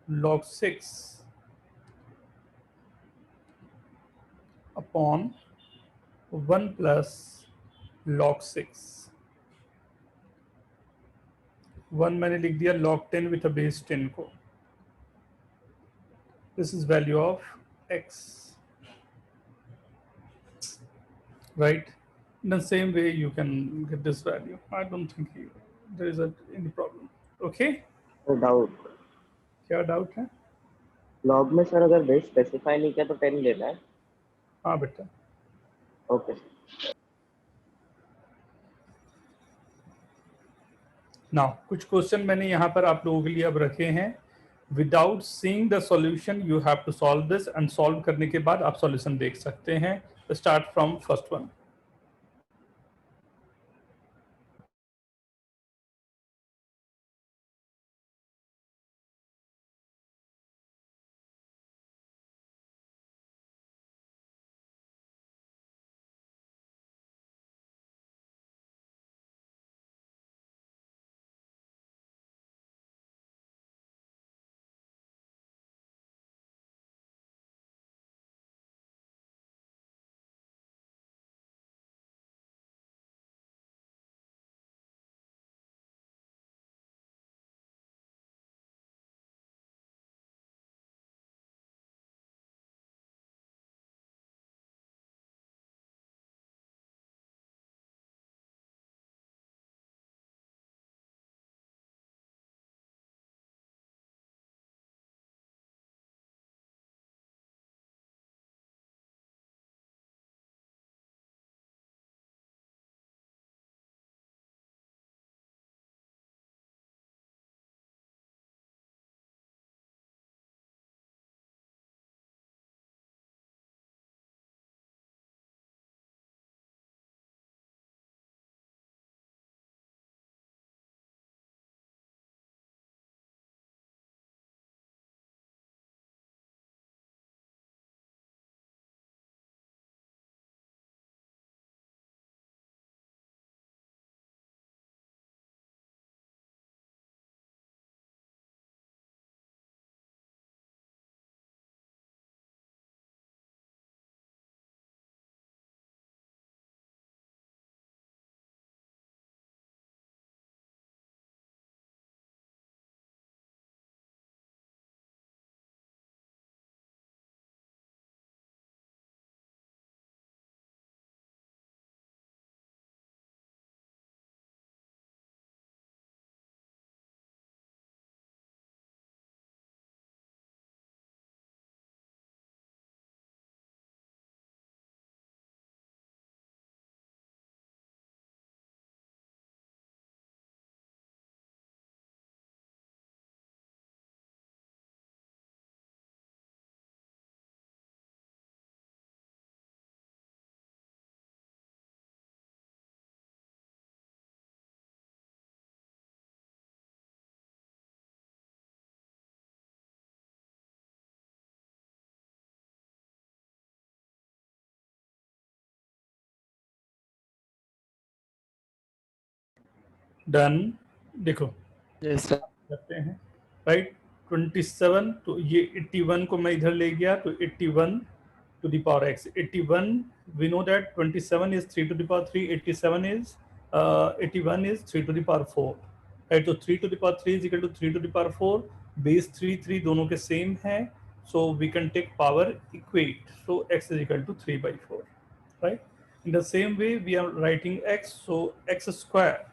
S1: log 6 अपॉन 1 प्लस log 6, 1 मैंने लिख दिया log 10 विद बेस 10 को, this is value of x, right? In the same way you can get this value. I don't think there is any problem. Okay,
S2: तो डाउट,
S1: क्या doubt है?
S2: Log में sir अगर base specify नहीं किया तो 10 लेना है।
S1: हाँ बेटा।
S2: ओके।
S1: नाउ कुछ क्वेश्चन मैंने यहाँ पर आप लोगों के लिए अब रखे हैं, without seeing the solution you have to solve this, and solve करने के बाद आप सॉल्यूशन देख सकते हैं। Start from first one. Done. देखो
S4: यस सर।
S1: करते हैं, राइट। 27 तो ये 81 को मैं इधर ले गया तो 81 to the power x, 81 we know that 27 is 3 to the power 3, 87 is 81 is 3 to the power 4, right? तो 3 to the power 3 is equal to 3 to the power 4, base 3 3 दोनों के सेम है, so we can take power equate, so x is equal to 3 by 4, right? In the same way we are writing x, so x square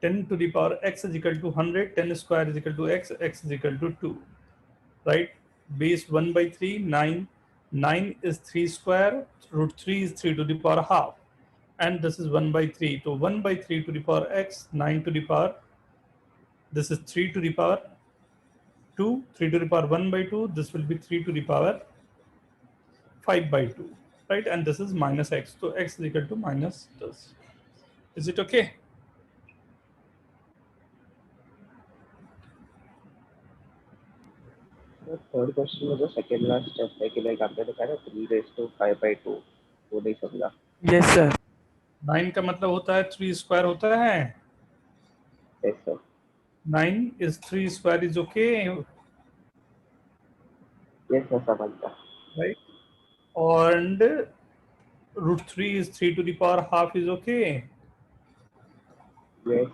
S1: 10 to the power x is equal to 100, 10 square is equal to x, x is equal to 2, right? Base 1 by 3, 9, 9 is 3 square, root 3 is 3 to the power half, and this is 1 by 3, so 1 by 3 to the power x, 9 to the power, this is 3 to the power 2, 3 to the power 1 by 2, this will be 3 to the power 5 by 2, right? And this is minus x, so x is equal to minus this. Is it okay?
S2: Third question में जो second last step है कि like आपने लिखा है ना 3 raised to 5 by 2, वो नहीं समझा।
S4: Yes sir.
S1: 9 का मतलब होता है 3 स्क्वायर होता है,
S2: yes sir.
S1: 9 is 3 square is okay,
S2: yes sir समझ गया।
S1: right? And root 3 is 3 to the power half is okay.
S2: Yes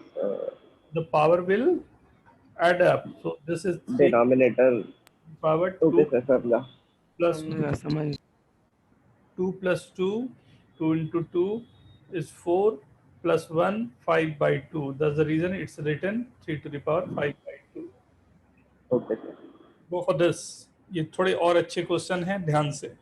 S1: The power will add up. So this is 3
S2: denominator
S1: power
S2: okay
S1: 2
S2: sir समझा।
S1: plus 2,
S4: समझ
S1: 2 plus 2, 2 into 2 is 4 plus 1, 5 by 2. That's the reason it's written 3 to the power 5 by 2.
S2: Okay sir.
S1: Go for this. ये थोड़े और अच्छे question हैं, ध्यान से।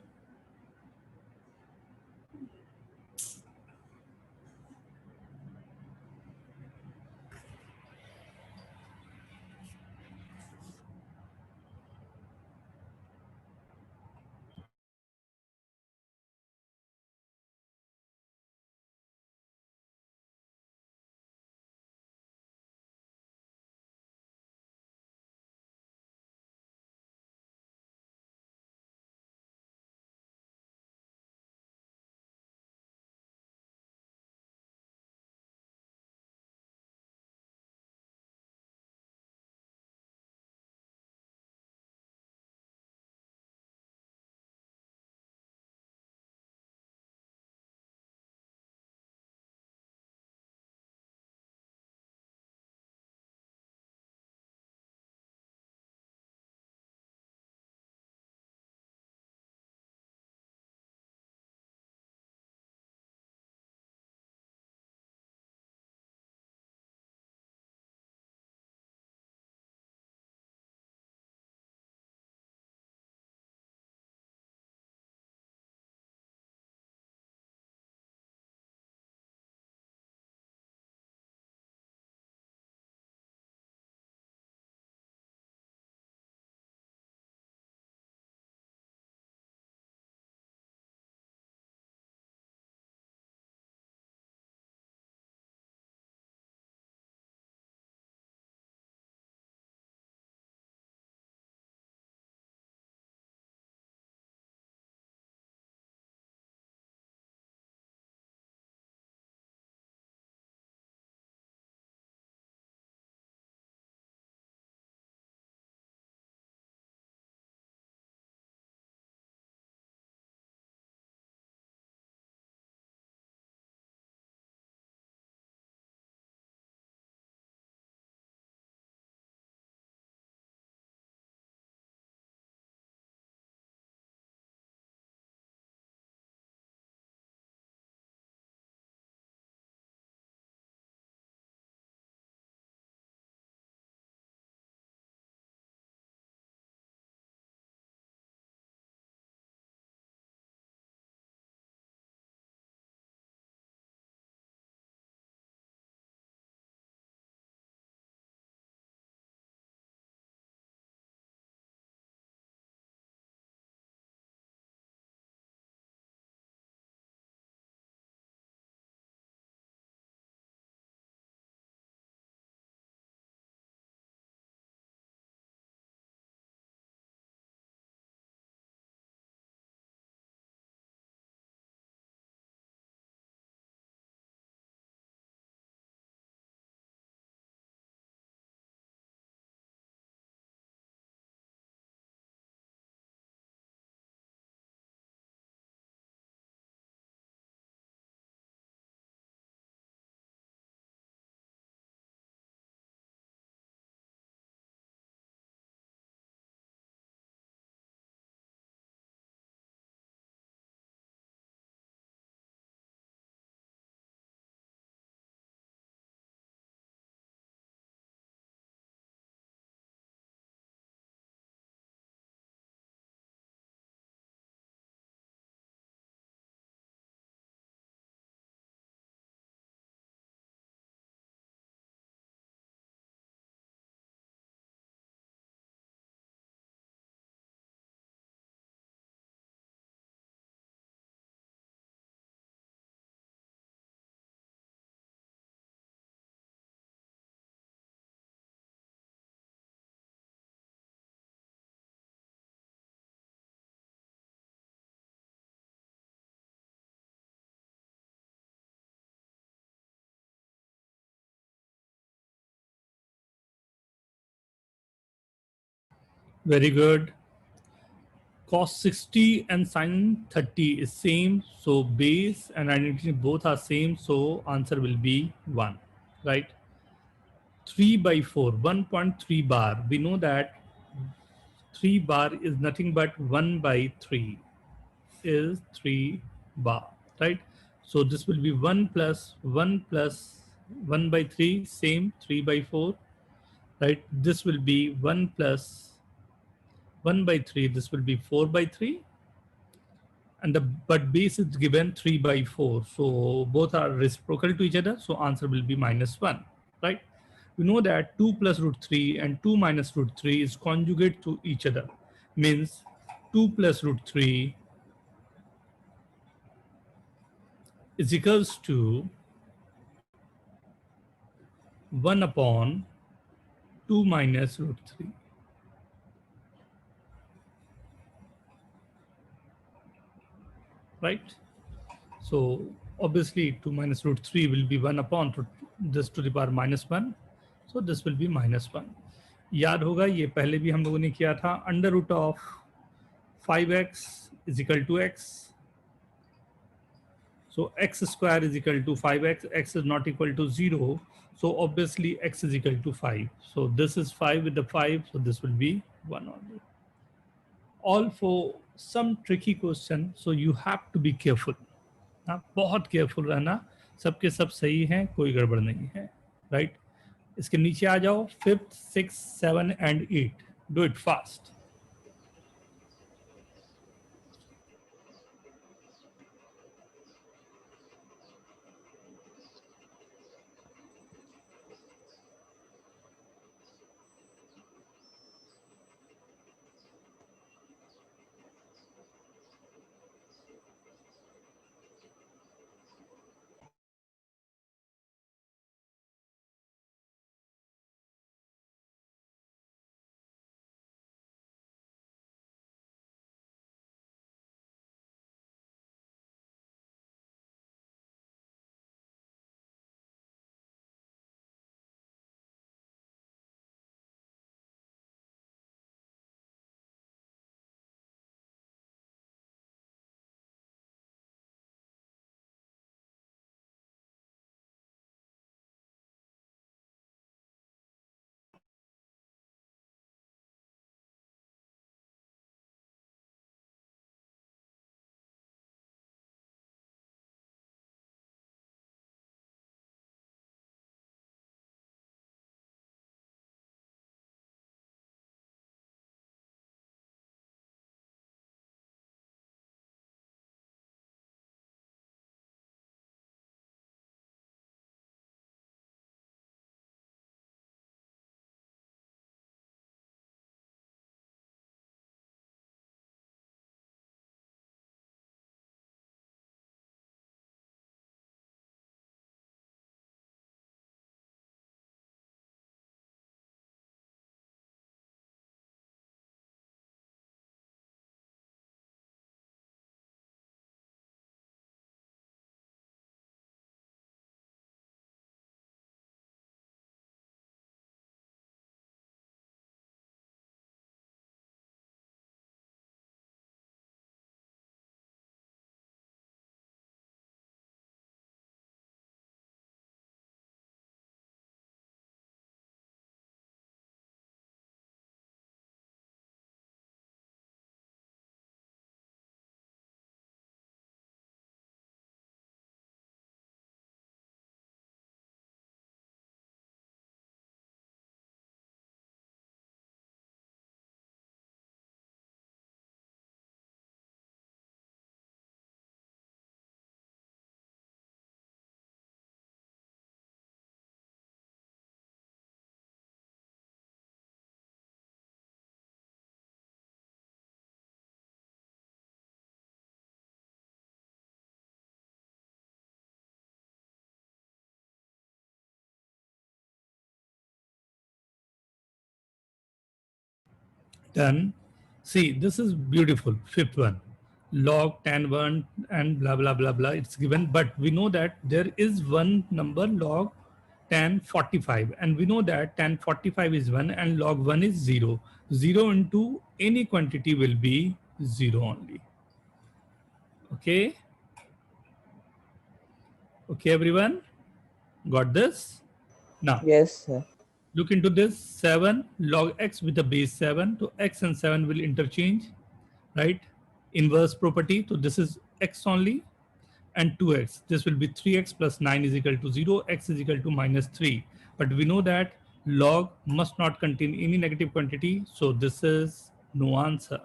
S1: Very good. Cos 60 and sin 30 is same. So base and identity both are same. So answer will be 1, right? 3 by 4, 1.3 bar. We know that 3 bar is nothing but 1 by 3 is 3 bar, right? So this will be 1 plus 1 plus 1 by 3, same 3 by 4, right? This will be 1 plus 1 by 3, this will be 4 by 3, and the but base is given 3 by 4, so both are reciprocal to each other, so answer will be -1, right? We know that 2 plus root 3 and 2 minus root 3 is conjugate to each other, means 2 plus root 3 is equals to 1 upon 2 minus root 3, right? So obviously 2 minus root 3 will be 1 upon this to the power -1, so this will be -1. याद होगा ये पहले भी हम लोगों ने किया था, under root of 5x is equal to x. So x square is equal to 5x, x is not equal to 0, so obviously x is equal to 5. So this is 5 with the 5, so this will be 1 only. All for some tricky question, so you have to be careful. बहुत careful रहना, सबके सब सही हैं, कोई गड़बड़ नहीं है, राइट? इसके नीचे आ जाओ, 5th, 6th, 7 and 8. Do it fast. Then see, this is beautiful. 5th one, log tan 1 and blah blah blah blah, it's given, but we know that there is one number log tan 45, and we know that tan 45 is 1 and log 1 is 0. 0 into any quantity will be 0 only. Okay. Okay, everyone, got this? Now
S5: Yes, sir.
S1: look into this. 7 log x with the base 7, so x and 7 will interchange, right? Inverse property, so this is x only, and 2x, this will be 3x plus 9 is equal to 0, x is equal to minus 3. But we know that log must not contain any negative quantity, so this is no answer.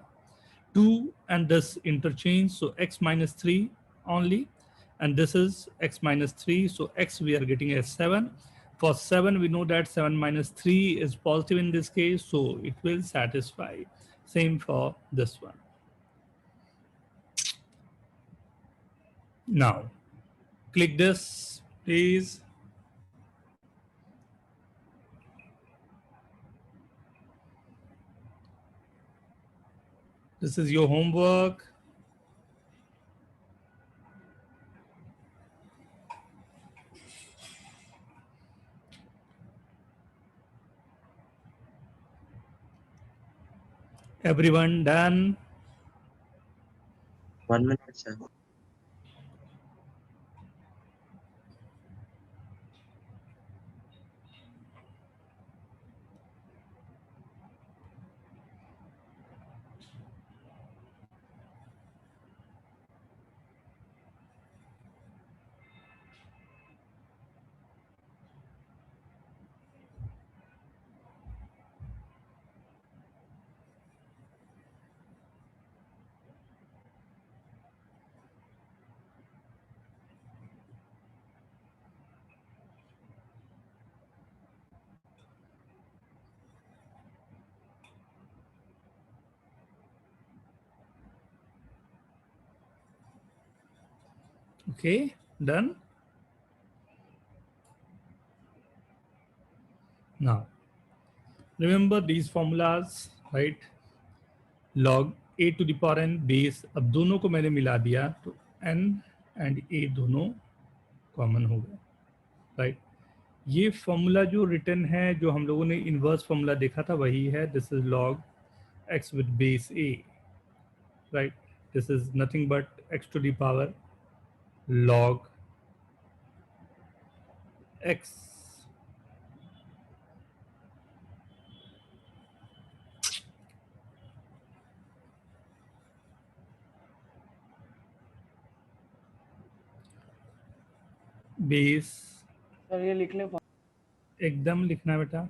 S1: 2 and this interchange, so x minus 3 only, and this is x minus 3, so x we are getting as 7. For 7 we know that 7 minus 3 is positive in this case, so it will satisfy. Same for this one. Now click this, please. This is your homework. Everyone done?
S8: 1 minute, sir.
S1: Okay, done. Now remember these formulas, right? Log a to the power n base, अब दोनों को मैंने मिला दिया तो n and a दोनों common हो गए, राइट? ये फॉर्मूला जो रिटर्न है, जो हम लोगों ने इनवर्स फॉर्मूला देखा था, वही है. This is log x with base a, right? This is nothing but x to the power log x base.
S4: Sir ये लिख ले.
S1: एकदम लिखना बेटा.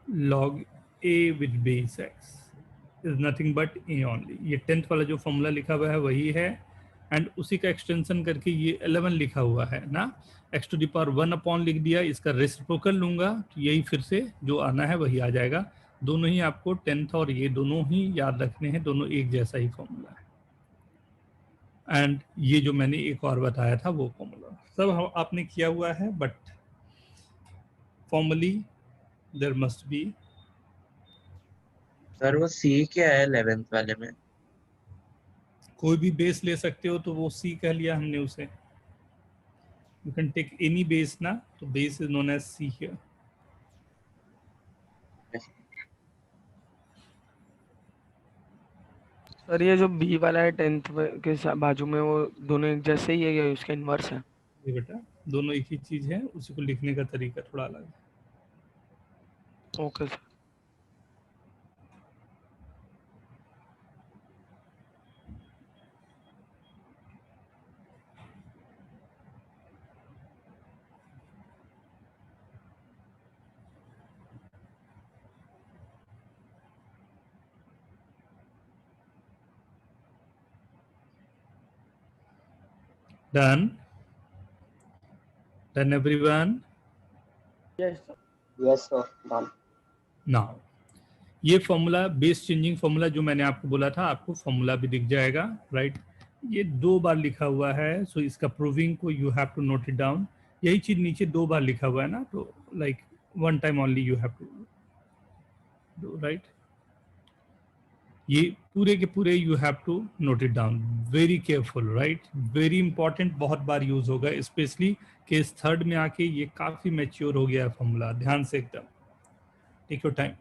S1: log a with base x is nothing but a only. ये 10th वाला जो formula लिखा हुआ है वही है, एंड उसी का एक्सटेंशन करके ये 11 लिखा हुआ है ना. x to the power 1 upon लिख दिया, इसका रेसिप्रोकल लूंगा तो यही फिर से जो आना है वही आ जाएगा. दोनों ही आपको 10th और ये दोनों ही याद रखने हैं, दोनों एक जैसा ही फॉर्मूला है. एंड ये जो मैंने एक और बताया था वो फॉर्मूला सब आपने किया हुआ है, but formally there must be.
S8: Sir वो सी क्या है 11th वाले में?
S1: कोई भी बेस ले सकते हो, तो वो सी कह लिया हमने उसे. You can take any base ना, तो base is known as c here.
S4: Sir ये जो बी वाला है 10th के बाजू में, वो दोनों एक जैसे ही है या उसका इन्वर्स है?
S1: ये बेटा दोनों एक ही चीज है, उसी को लिखने का तरीका थोड़ा अलग है.
S4: Okay sir.
S1: Done? Done everyone?
S4: Yes sir.
S7: Yes, sir. Done.
S1: Now ये फॉर्मूला बेस चेंजिंग फॉर्मूला जो मैंने आपको बोला था, आपको फॉर्मूला भी दिख जाएगा, राइट? ये 2 बार लिखा हुआ है, सो इसका प्रूविंग को you have to note it down. यही चीज नीचे 2 बार लिखा हुआ है ना, तो like one time only you have to do, right? ये पूरे के पूरे you have to note it down very careful, right, very important, बहुत बार यूज होगा, स्पेशली केस थर्ड में आके ये काफी मैच्योर हो गया है फॉर्मूला, ध्यान से एकदम, take your time.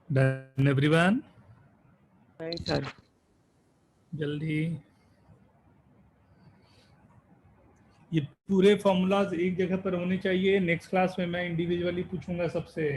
S1: Done everyone?
S4: नहीं सर।
S1: जल्दी, ये पूरे फॉर्मूलाज एक जगह पर होने चाहिए, नेक्स्ट क्लास में मैं इंडिविजुअली पूछूंगा सबसे।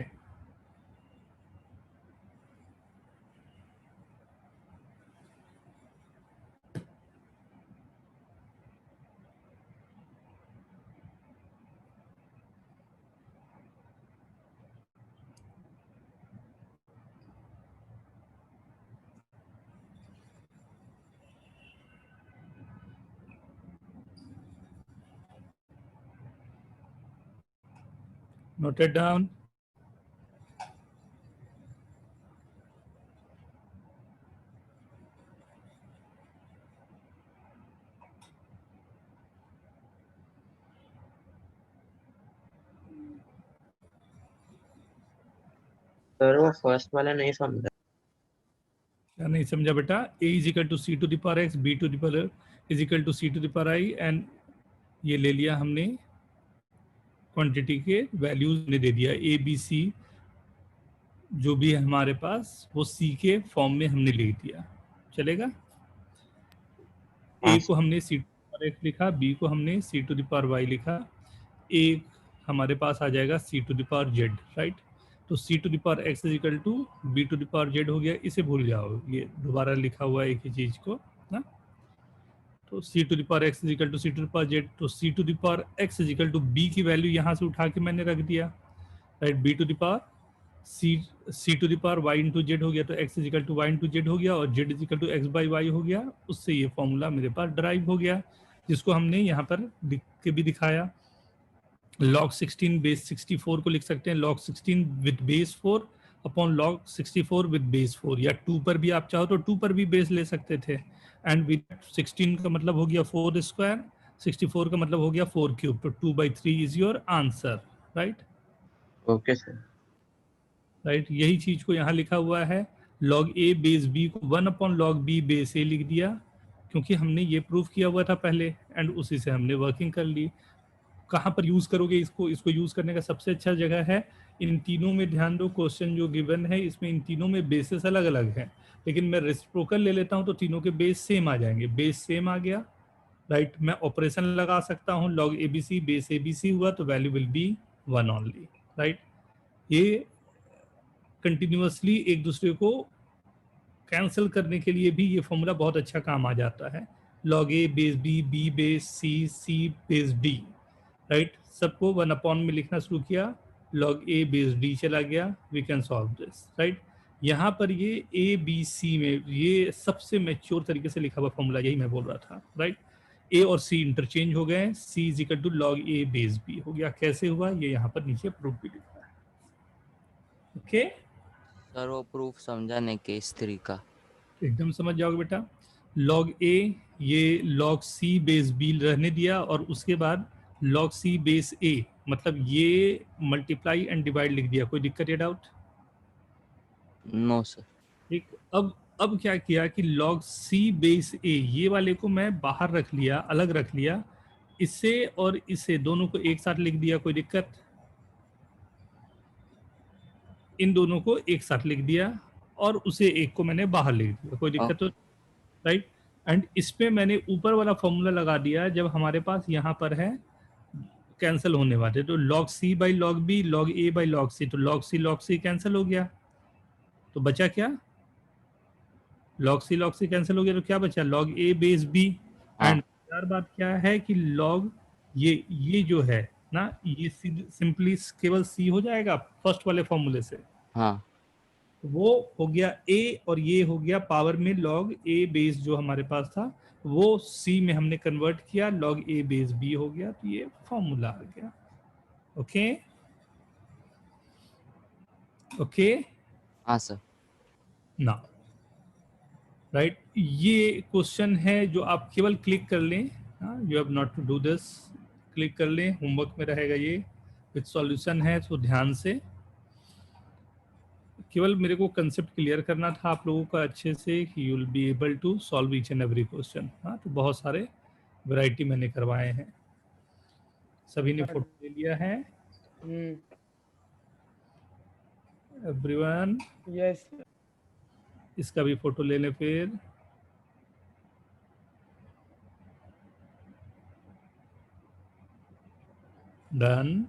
S1: Note it down.
S8: सर वो फर्स्ट वाला नहीं समझा।
S1: क्या नहीं समझा बेटा? a is equal to c to the power x, b to the power is equal to c to the power i, and ये ले लिया हमने क्वांटिटी के वैल्यूज ने दे दिया a b c, जो भी है हमारे पास वो c के फॉर्म में हमने लिख दिया, चलेगा? a को हमने c to the power x लिखा, b को हमने c to the power y लिखा, a हमारे पास आ जाएगा c to the power z, right? तो c to the power x is equal to b to the power z हो गया, इसे भूल जाओ, ये दोबारा लिखा हुआ एक ही चीज को ना। तो c to the power x is equal to c to the power z, तो c to the power x is equal to b की वैल्यू यहाँ से उठा के मैंने रख दिया, right. b to the power c to the power y into z हो गया, तो x is equal to y into z हो गया, और z is equal to x by y हो गया। उससे ये फॉर्मूला मेरे पास ड्राइव हो गया, जिसको हमने यहाँ पर लिख के भी दिखाया। log 16 बेस 64 को लिख सकते हैं log 16 with base 4 upon log 64 with base 4, या 2 पर भी आप चाहो तो 2 पर भी बेस ले सकते थे। एंड विद 16 का मतलब हो गया 4 स्क्वायर, 64 का मतलब हो गया 4 क्यूब, तो 2/3 is your answer, right.
S8: Okay sir.
S1: Right, यही चीज को यहाँ लिखा हुआ है। log a बेस b को 1 upon log b base a लिख दिया, क्योंकि हमने ये प्रूफ किया हुआ था पहले, एंड उसी से हमने वर्किंग कर ली। कहाँ पर यूज करोगे इसको यूज करने का सबसे अच्छा जगह है इन तीनों में। ध्यान दो, क्वेश्चन जो गिवन है इसमें इन तीनों में बेसिस अलग अलग है, लेकिन मैं रेसिप्रोकल ले लेता हूँ तो तीनों के बेस सेम आ जाएंगे। बेस सेम आ गया, राइट। मैं ऑपरेशन लगा सकता हूँ, log abc बेस abc हुआ तो value will be 1 only, right. ये कंटिन्यूअसली एक दूसरे को कैंसिल करने के लिए भी ये फॉर्मूला बहुत अच्छा काम आ जाता है। log a base b, b base c, c base d, right. सबको 1 अपॉन में लिखना शुरू किया, log a बेस d चला गया, we can solve this, right. यहाँ पर ये a b c में ये सबसे मैच्योर तरीके से लिखा हुआ फॉर्मूला, यही मैं बोल रहा था, राइट। a और c इंटरचेंज हो गए, c is equal to log a base b हो गया। कैसे हुआ ये यहाँ पर नीचे प्रूफ भी लिखा है, ओके।
S5: सर वो प्रूफ समझा नहीं केस 3 का।
S1: एकदम समझ जाओगे बेटा। log a ये log c बेस b रहने दिया, और उसके बाद log c बेस a, मतलब ये मल्टीप्लाई एंड डिवाइड लिख दिया। कोई दिक्कत या डाउट?
S5: No sir.
S1: ठीक, अब क्या किया कि log c बेस a ये वाले को मैं बाहर रख लिया, अलग रख लिया, इससे और इससे दोनों को एक साथ लिख दिया। कोई दिक्कत? इन दोनों को एक साथ लिख दिया और उसे एक को मैंने बाहर लिख दिया। कोई दिक्कत तो, राइट। एंड इस पे मैंने ऊपर वाला फॉर्मूला लगा दिया जब हमारे पास यहाँ पर है कैंसिल होने वाले, तो log c by log b, log a by log c, तो log c कैंसिल हो गया, तो बचा क्या? log c कैंसिल हो गया, तो क्या बचा? log a base b। And यार बात क्या है कि log ये जो है ना, ये सिंपली केवल c हो जाएगा फर्स्ट वाले फॉर्मूले से।
S5: हाँ,
S1: वो हो गया a, और ये हो गया पावर में log a बेस जो हमारे पास था वो c में हमने कन्वर्ट किया, log a बेस b हो गया, तो ये फॉर्मूला आ गया। ओके ओके,
S5: हाँ सर।
S1: ना, राइट। ये क्वेश्चन है जो आप केवल क्लिक कर लें, you have not to do this, click कर लें, होमवर्क में रहेगा ये विद सॉल्यूशन है, तो ध्यान से केवल मेरे को कंसेप्ट क्लियर करना था आप लोगों का अच्छे से कि you will be able to solve each and every question. हाँ, तो बहुत सारे वैरायटी मैंने करवाए हैं, सभी ने फोटो ले लिया है एवरीवन?
S4: यस।
S1: इसका भी फोटो ले लें फिर। डन।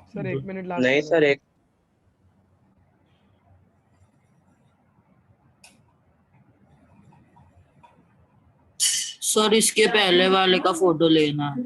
S4: Sir 1 minute last.
S8: नहीं सर, एक
S3: सर इसके पहले वाले का फोटो लेना है।